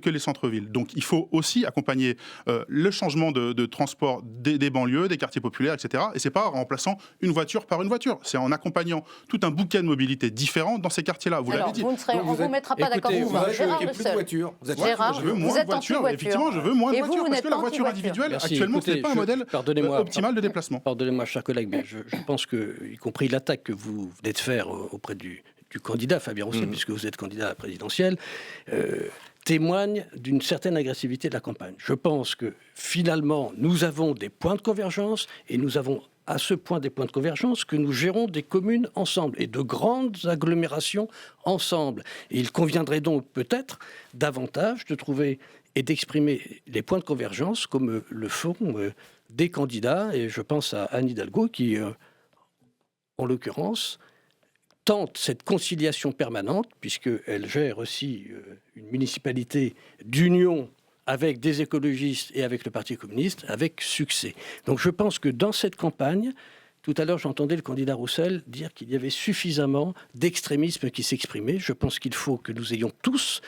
les centres-villes. Donc il faut aussi accompagner le changement de transport des banlieues, des quartiers populaires, etc. Et c'est pas en remplaçant une voiture par une voiture. C'est en accompagnant tout un bouquet de mobilité différent dans ces quartiers-là. Vous l'avez dit. On ne vous mettra pas d'accord. Gérard Russel. Je veux moins de voitures. Effectivement, je veux moins de voitures parce que la voiture individuelle, actuellement, ce n'est pas un modèle optimal de déplacement. Pardonnez-moi, chers collègues, mais je pense que, y compris l'attaque que vous venez de faire auprès du candidat Fabien Roussel, puisque vous êtes candidat à la présidentielle, témoigne d'une certaine agressivité de la campagne. Je pense que finalement, nous avons des points de convergence et nous avons à ce point des points de convergence que nous gérons des communes ensemble et de grandes agglomérations ensemble. Et il conviendrait donc peut-être davantage de trouver et d'exprimer les points de convergence comme le font des candidats. Et je pense à Anne Hidalgo qui, en l'occurrence, tente cette conciliation permanente puisqu'elle gère aussi une municipalité d'union avec des écologistes et avec le Parti communiste, avec succès. Donc je pense que dans cette campagne, Tout à l'heure, j'entendais le candidat Roussel dire qu'il y avait suffisamment d'extrémisme qui s'exprimait. Je pense qu'il faut que nous ayons tous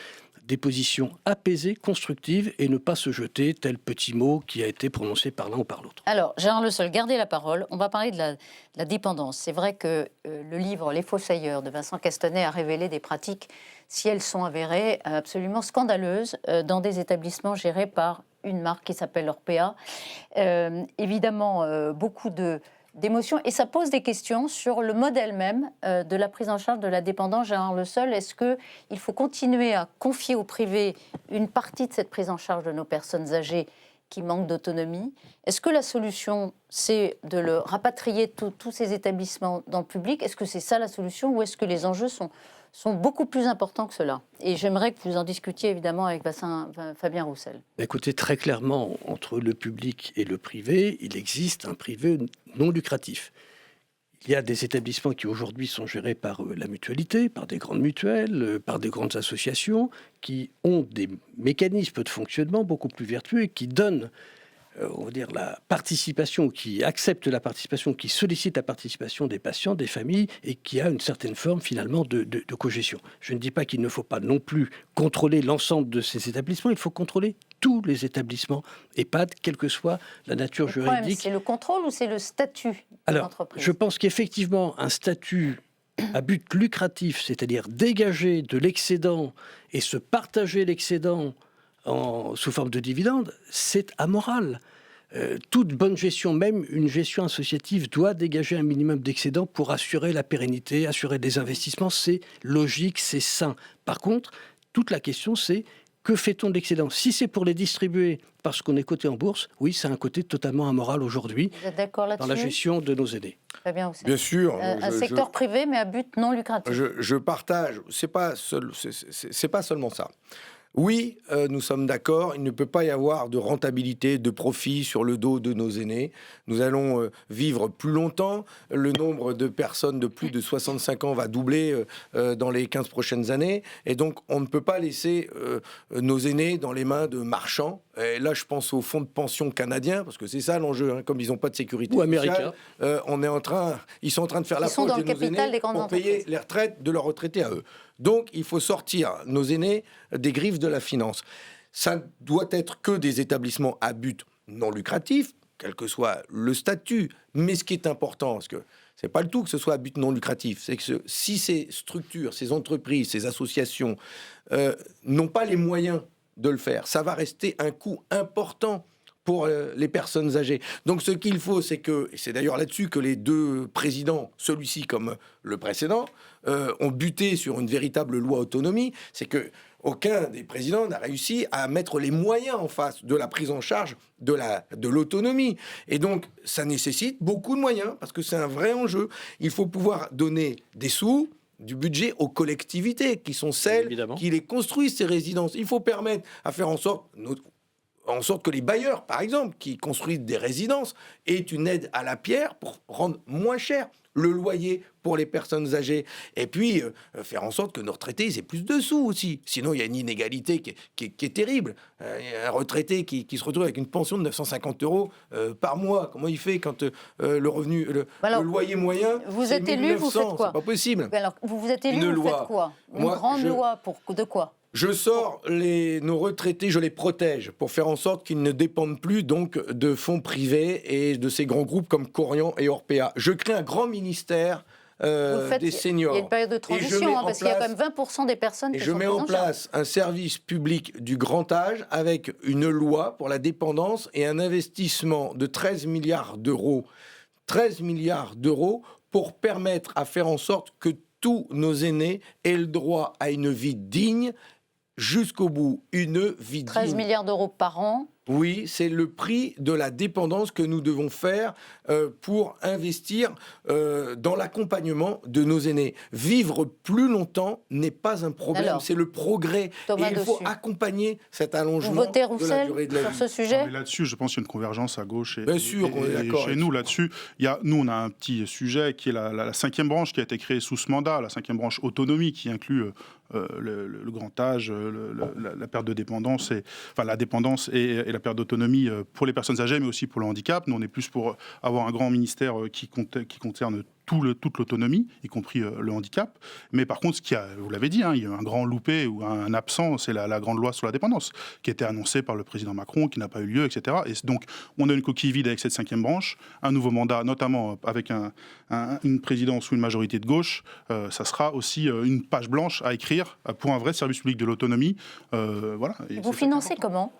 des positions apaisées, constructives, et ne pas se jeter tel petit mot qui a été prononcé par l'un ou par l'autre. Alors, Gérard Le Seul, gardez la parole. On va parler de la dépendance. C'est vrai que le livre Les Fossoyeurs de Vincent Castanet a révélé des pratiques, si elles sont avérées, absolument scandaleuses dans des établissements gérés par une marque qui s'appelle Orpea. Évidemment, beaucoup d'émotions, et ça pose des questions sur le modèle même de la prise en charge de la dépendance. Gérard Le Seul, est-ce qu'il faut continuer à confier au privé une partie de cette prise en charge de nos personnes âgées qui manquent d'autonomie? Est-ce que la solution, c'est de le rapatrier tous ces établissements dans le public? Est-ce que c'est ça la solution, ou est-ce que les enjeux sont beaucoup plus importants que cela? Et j'aimerais que vous en discutiez évidemment avec Fabien Roussel. Écoutez, très clairement, entre le public et le privé, il existe un privé non lucratif. Il y a des établissements qui aujourd'hui sont gérés par la mutualité, par des grandes mutuelles, par des grandes associations, qui ont des mécanismes de fonctionnement beaucoup plus vertueux et qui donnent, on va dire, la participation, qui acceptent la participation, qui sollicitent la participation des patients, des familles, et qui a une certaine forme finalement de cogestion. Je ne dis pas qu'il ne faut pas non plus contrôler l'ensemble de ces établissements, il faut contrôler tous les établissements EHPAD, quelle que soit la nature juridique. C'est le contrôle ou c'est le statut de l'entreprise? Je pense qu'effectivement, un statut à but lucratif, c'est-à-dire dégager de l'excédent et se partager l'excédent sous forme de dividendes, c'est amoral. Toute bonne gestion, même une gestion associative, doit dégager un minimum d'excédent pour assurer la pérennité, assurer des investissements. C'est logique, c'est sain. Par contre, toute la question, c'est que fait-on de l'excédent? Si c'est pour les distribuer parce qu'on est coté en bourse, oui, c'est un côté totalement amoral aujourd'hui dans la gestion de nos aînés. Bien sûr. Un secteur privé, mais à but non lucratif. Je partage. C'est pas seulement ça. Oui, nous sommes d'accord, il ne peut pas y avoir de rentabilité, de profit sur le dos de nos aînés. Nous allons vivre plus longtemps. Le nombre de personnes de plus de 65 ans va doubler dans les 15 prochaines années. Et donc, on ne peut pas laisser nos aînés dans les mains de marchands. Et là, je pense aux fonds de pension canadiens, parce que c'est ça l'enjeu. Hein, comme ils n'ont pas de sécurité sociale, ils sont en train de faire la poche de nos aînés pour payer les retraites de leurs retraités à eux. Donc, il faut sortir nos aînés des griffes de la finance. Ça doit être que des établissements à but non lucratif, quel que soit le statut. Mais ce qui est important, parce que c'est pas le tout que ce soit à but non lucratif, c'est que si ces structures, ces entreprises, ces associations n'ont pas les moyens de le faire, ça va rester un coût important pour les personnes âgées. Donc ce qu'il faut, c'est que, et c'est d'ailleurs là-dessus que les deux présidents, celui-ci comme le précédent, ont buté sur une véritable loi autonomie, c'est que aucun des présidents n'a réussi à mettre les moyens en face de la prise en charge de l'autonomie. Et donc, ça nécessite beaucoup de moyens, parce que c'est un vrai enjeu. Il faut pouvoir donner des sous, du budget aux collectivités, qui sont celles qui les construisent, ces résidences. Il faut permettre à faire en sorte que les bailleurs, par exemple, qui construisent des résidences, aient une aide à la pierre pour rendre moins cher le loyer pour les personnes âgées. Et puis, faire en sorte que nos retraités aient plus de sous aussi. Sinon, il y a une inégalité qui est terrible. Un retraité qui se retrouve avec une pension de 950 € par mois, comment il fait quand le revenu, le loyer moyen, vous êtes élu, vous faites quoi? C'est pas possible. Alors, vous êtes élu, vous faites quoi? Une grande loi de quoi? Je sors nos retraités, je les protège pour faire en sorte qu'ils ne dépendent plus donc de fonds privés et de ces grands groupes comme Korian et Orpea. Je crée un grand ministère des seniors. Il y a une période de transition, parce qu'il y a quand même 20% des personnes qui sont je mets en place un service public du grand âge avec une loi pour la dépendance et un investissement de 13 milliards d'euros. 13 milliards d'euros pour permettre à faire en sorte que tous nos aînés aient le droit à une vie digne jusqu'au bout, une vie 13 digne. milliards d'euros par an. Oui, c'est le prix de la dépendance que nous devons faire pour investir dans l'accompagnement de nos aînés. Vivre plus longtemps n'est pas un problème, c'est le progrès. Et il faut accompagner cet allongement de la durée de la vie. Sur ce sujet. Là-dessus, je pense qu'il y a une convergence à gauche et, Bien sûr, on est d'accord chez nous là-dessus. Nous, on a un petit sujet qui est la 5e branche qui a été créée sous ce mandat, la 5e branche autonomie qui inclut le grand âge, la perte de dépendance, la dépendance et la perte d'autonomie pour les personnes âgées, mais aussi pour le handicap. Nous, on est plus pour avoir un grand ministère qui concerne toute l'autonomie, y compris le handicap. Mais par contre, vous l'avez dit, il y a eu un grand loupé ou un absent, c'est la grande loi sur la dépendance, qui a été annoncée par le président Macron, qui n'a pas eu lieu, etc. Et donc, on a une coquille vide avec cette 5e branche, un nouveau mandat, notamment avec une présidence ou une majorité de gauche. Ça sera aussi une page blanche à écrire pour un vrai service public de l'autonomie. Voilà. Et vous financez comment ?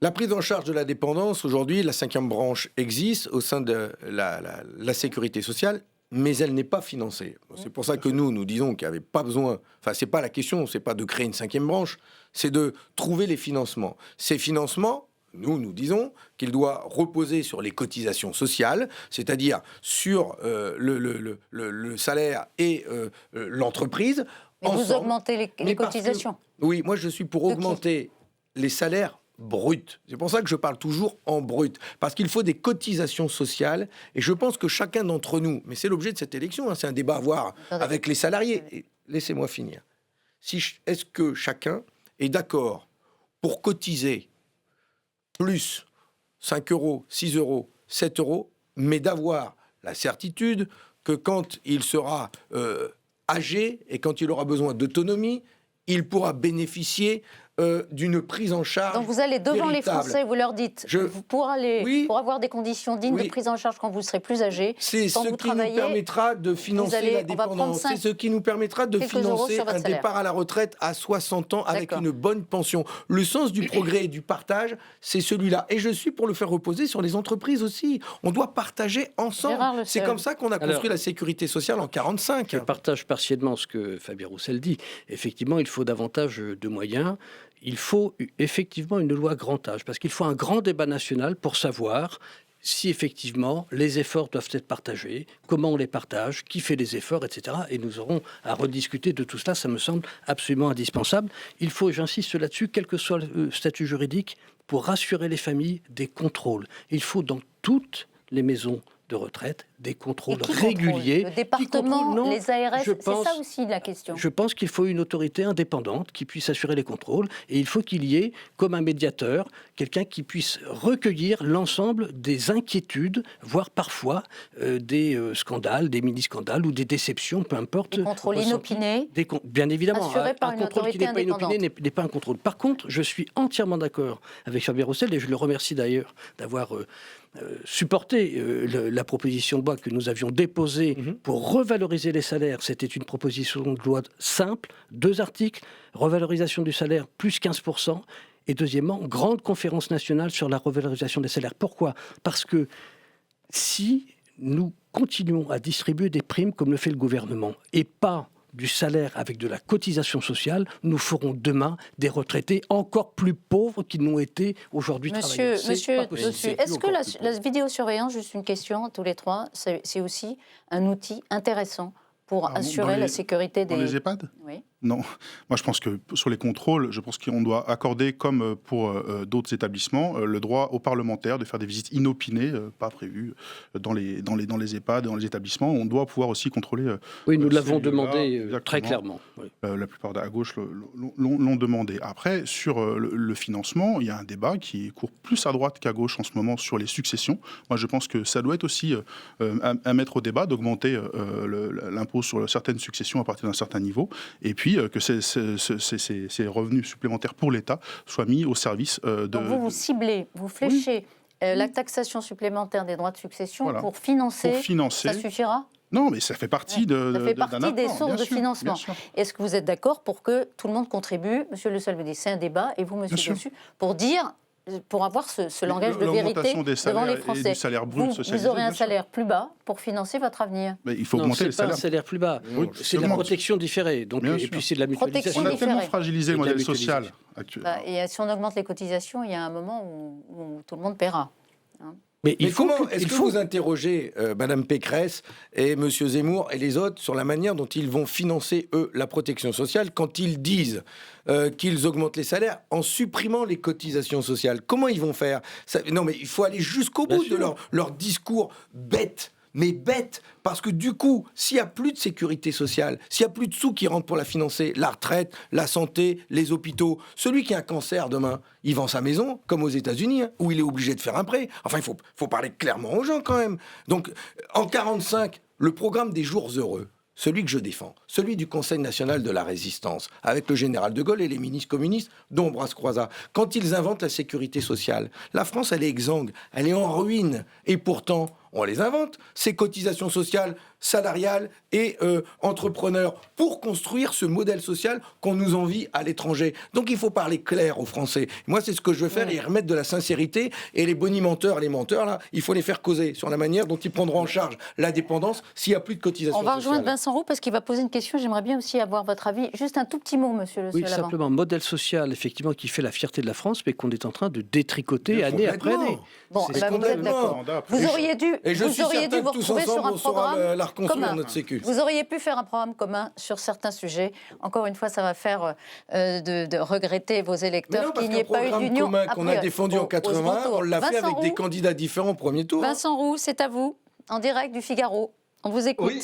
La prise en charge de la dépendance, aujourd'hui, la 5e branche existe au sein de la sécurité sociale, mais elle n'est pas financée. C'est pour ça que nous disons qu'il n'y avait pas besoin... Enfin, c'est pas la question, c'est pas de créer une 5e branche, c'est de trouver les financements. Ces financements, nous disons qu'il doit reposer sur les cotisations sociales, c'est-à-dire sur le salaire et l'entreprise. Mais vous augmentez les cotisations. Oui, moi je suis pour augmenter les salaires brut. C'est pour ça que je parle toujours en brut. Parce qu'il faut des cotisations sociales. Et je pense que chacun d'entre nous, mais c'est l'objet de cette élection, c'est un débat à avoir avec les salariés. Et laissez-moi finir. Est-ce que chacun est d'accord pour cotiser plus 5 euros, 6 euros, 7 euros, mais d'avoir la certitude que quand il sera âgé et quand il aura besoin d'autonomie, il pourra bénéficier d'une prise en charge. Donc vous allez devant véritable. Les Français, vous leur dites, pour avoir des conditions dignes de prise en charge quand vous serez plus âgé, c'est ce qui nous permettra de financer la dépendance. C'est ce qui nous permettra de financer un départ à la retraite à 60 ans avec une bonne pension. Le sens du progrès et du partage, c'est celui-là. Et je suis pour le faire reposer sur les entreprises aussi. On doit partager ensemble. C'est comme ça qu'on a construit la sécurité sociale en 1945. Je partage partiellement ce que Fabien Roussel dit. Effectivement, il faut davantage de moyens. Il faut effectivement une loi grand âge, parce qu'il faut un grand débat national pour savoir si effectivement les efforts doivent être partagés, comment on les partage, qui fait les efforts, etc. Et nous aurons à rediscuter de tout cela, ça me semble absolument indispensable. Il faut, j'insiste là-dessus, quel que soit le statut juridique, pour rassurer les familles, des contrôles. Il faut dans toutes les maisons de retraite des contrôles réguliers. Le département, les ARS, c'est ça aussi la question. Je pense qu'il faut une autorité indépendante qui puisse assurer les contrôles et il faut qu'il y ait, comme un médiateur, quelqu'un qui puisse recueillir l'ensemble des inquiétudes, voire parfois des scandales, des mini-scandales ou des déceptions, peu importe. Des contrôles inopinés. Bien évidemment, assurés par une contrôle qui n'est pas inopiné n'est pas un contrôle. Par contre, je suis entièrement d'accord avec Fabien Roussel et je le remercie d'ailleurs d'avoir supporté la proposition de loi que nous avions déposée pour revaloriser les salaires. C'était une proposition de loi simple, 2 articles, revalorisation du salaire plus 15%, et deuxièmement, grande conférence nationale sur la revalorisation des salaires. Pourquoi ? Parce que si nous continuons à distribuer des primes comme le fait le gouvernement, et pas du salaire avec de la cotisation sociale, nous ferons demain des retraités encore plus pauvres qu'ils n'ont été aujourd'hui travailleurs. Monsieur, est-ce que la vidéosurveillance, juste une question à tous les trois, c'est aussi un outil intéressant pour assurer la sécurité des... Dans les EHPAD ? Oui. Non. Moi, je pense que sur les contrôles, je pense qu'on doit accorder, comme pour d'autres établissements, le droit aux parlementaires de faire des visites inopinées, pas prévues, dans les EHPAD, dans les établissements. On doit pouvoir aussi contrôler... oui, nous l'avons demandé très clairement. Oui. La plupart à gauche l'ont demandé. Après, sur le financement, il y a un débat qui court plus à droite qu'à gauche en ce moment sur les successions. Moi, je pense que ça doit être aussi à mettre au débat, d'augmenter l'impôt sur certaines successions à partir d'un certain niveau. Et puis, que ces revenus supplémentaires pour l'État soient mis au service de... Donc vous ciblez, vous fléchez la taxation supplémentaire des droits de succession pour financer. Ça suffira ? Non, mais ça fait partie ça fait partie des sources de financement. Est-ce que vous êtes d'accord pour que tout le monde contribue ? Monsieur Le Seul me dit c'est un débat, et vous, monsieur Dessus, pour avoir ce langage de vérité devant les Français. Vous aurez un salaire plus bas pour financer votre avenir. Mais il faut augmenter les salaires. C'est pas un salaire plus bas, c'est de la protection différée. Donc, et puis c'est de la mutualisation. On a tellement fragilisé le modèle social actuel. Et si on augmente les cotisations, il y a un moment où tout le monde paiera. Mais est-ce que vous interrogez Madame Pécresse et Monsieur Zemmour et les autres sur la manière dont ils vont financer, eux, la protection sociale quand ils disent qu'ils augmentent les salaires en supprimant les cotisations sociales ? Comment ils vont faire ? Non, mais il faut aller jusqu'au bout de leur discours bête mais bête, parce que du coup, s'il n'y a plus de sécurité sociale, s'il n'y a plus de sous qui rentrent pour la financer, la retraite, la santé, les hôpitaux, celui qui a un cancer demain, il vend sa maison, comme aux États-Unis, hein, où il est obligé de faire un prêt. Enfin, il faut parler clairement aux gens quand même. Donc, en 45, le programme des jours heureux, celui que je défends, celui du Conseil national de la résistance, avec le général de Gaulle et les ministres communistes, dont Ambroise Croizat, quand ils inventent la sécurité sociale, la France, elle est exsangue, elle est en ruine. Et pourtant, on les invente, ces cotisations sociales, salariales et entrepreneurs, pour construire ce modèle social qu'on nous envie à l'étranger. Donc il faut parler clair aux Français. Moi, c'est ce que je veux faire, et remettre de la sincérité. Et les bonimenteurs, les menteurs, là, il faut les faire causer sur la manière dont ils prendront en charge la dépendance s'il n'y a plus de cotisations sociales. On va rejoindre Vincent Roux parce qu'il va poser une question. J'aimerais bien aussi avoir votre avis. Juste un tout petit mot, monsieur Le Seul. Oui, simplement, modèle social, effectivement, qui fait la fierté de la France, mais qu'on est en train de détricoter année après année. Bon, C'est vous êtes d'accord. Vous auriez dû vous retrouver sur un programme commun. Notre sécu. Vous auriez pu faire un programme commun sur certains sujets. Encore une fois, ça va faire de regretter vos électeurs qu'il n'y ait pas eu d'union. Commun qu'on a défendu en 80, on l'a fait avec des candidats différents au premier tour. Vincent Roux, c'est à vous, en direct du Figaro. On vous écoute. Oui.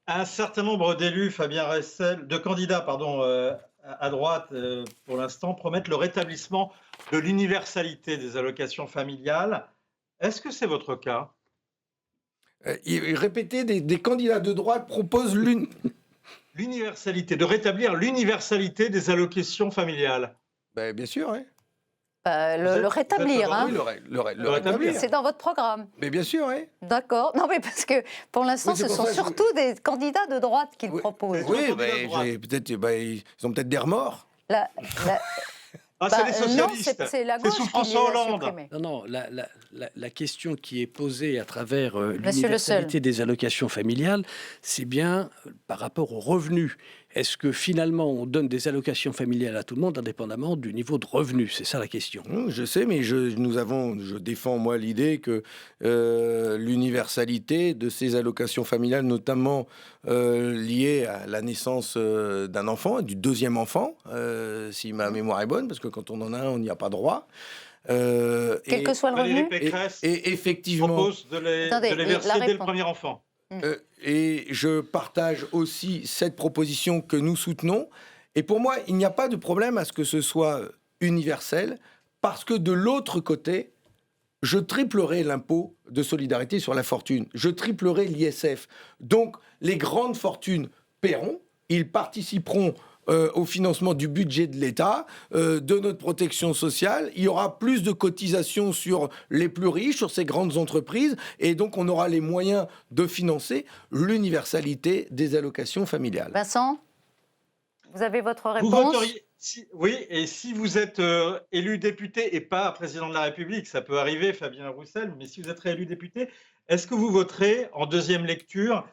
Un certain nombre d'élus, de candidats, à droite pour l'instant, promettent le rétablissement de l'universalité des allocations familiales. Est-ce que c'est votre cas ? Répétez, des candidats de droite proposent l'universalité, de rétablir l'universalité des allocations familiales. Ben, bien sûr, oui. Le rétablir, hein. Oui, le rétablir. C'est dans votre programme. Mais bien sûr, oui. D'accord. Non, mais parce que pour l'instant, ce sont surtout des candidats de droite qui le proposent. Oui, ils ont peut-être des remords. C'est les socialistes. Non, c'est la gauche sous qui François les a Hollande. supprimés. Non, la question qui est posée à travers Monsieur l'universalité des allocations familiales, c'est bien par rapport aux revenus. Est-ce que finalement on donne des allocations familiales à tout le monde indépendamment du niveau de revenu? C'est ça la question. Je sais, mais je défends moi l'idée que l'universalité de ces allocations familiales, notamment liées à la naissance d'un enfant, du deuxième enfant, si ma mémoire est bonne, parce que quand on en a un, on n'y a pas droit. Quel que soit le revenu. Et effectivement, propose de les verser dès le premier enfant. Et je partage aussi cette proposition que nous soutenons. Et pour moi, il n'y a pas de problème à ce que ce soit universel, parce que de l'autre côté, je triplerai l'impôt de solidarité sur la fortune. Je triplerai l'ISF. Donc, les grandes fortunes paieront, ils participeront au financement du budget de l'État, de notre protection sociale. Il y aura plus de cotisations sur les plus riches, sur ces grandes entreprises, et donc on aura les moyens de financer l'universalité des allocations familiales. Vincent, vous avez votre réponse? Oui, et si vous êtes élu député et pas président de la République, ça peut arriver, Fabien Roussel, mais si vous êtes réélu député, est-ce que vous voterez en deuxième lecture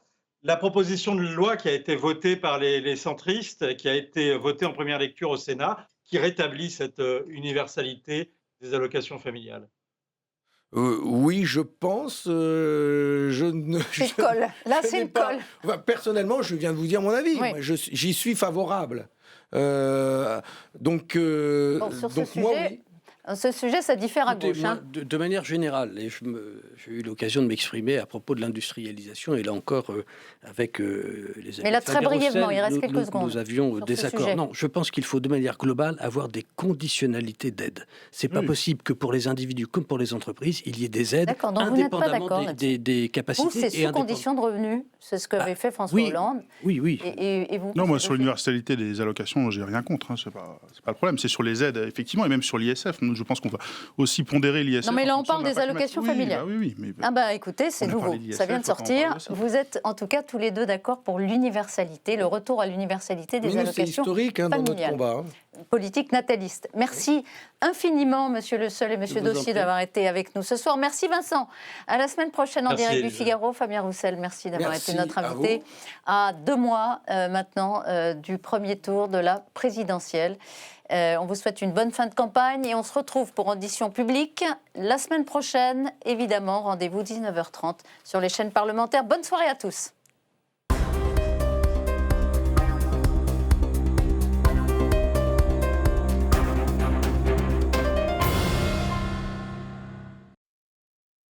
la proposition de loi qui a été votée par les centristes, qui a été votée en première lecture au Sénat, qui rétablit cette universalité des allocations familiales? Oui, je pense. C'est le col. Là, c'est le col. Personnellement, je viens de vous dire mon avis. Oui. Moi, j'y suis favorable. Donc sur ce sujet, moi, oui. Ce sujet, ça diffère à gauche. Moi, de manière générale, et j'ai eu l'occasion de m'exprimer à propos de l'industrialisation, et là encore avec les amis. Mais là, très brièvement, il reste quelques secondes. Nous avions des accords. Non, je pense qu'il faut de manière globale avoir des conditionnalités d'aide. C'est pas possible que pour les individus comme pour les entreprises, il y ait des aides indépendamment des capacités. Vous, c'est sous condition de revenus. C'est ce qu'avait fait François Hollande. Oui. Et vous, non, moi, sur l'universalité des allocations, j'ai rien contre. C'est pas le problème. C'est sur les aides, effectivement, et même sur l'ISF. Je pense qu'on va aussi pondérer l'ISF. Non, mais là, on parle des allocations familiales. Écoutez, c'est nouveau. Ça vient de sortir. Vous êtes en tout cas tous les deux d'accord pour l'universalité, le retour à l'universalité des allocations historique, dans notre combat. Politique nataliste. Merci infiniment, Monsieur Le Seul et Monsieur Dossier, d'avoir été avec nous ce soir. Merci Vincent. À la semaine prochaine en direct du Figaro. Fabien Roussel, merci d'avoir été notre invité. À 2 mois maintenant du premier tour de la présidentielle. On vous souhaite une bonne fin de campagne et on se retrouve pour audition publique la semaine prochaine. Évidemment, rendez-vous 19h30 sur les chaînes parlementaires. Bonne soirée à tous.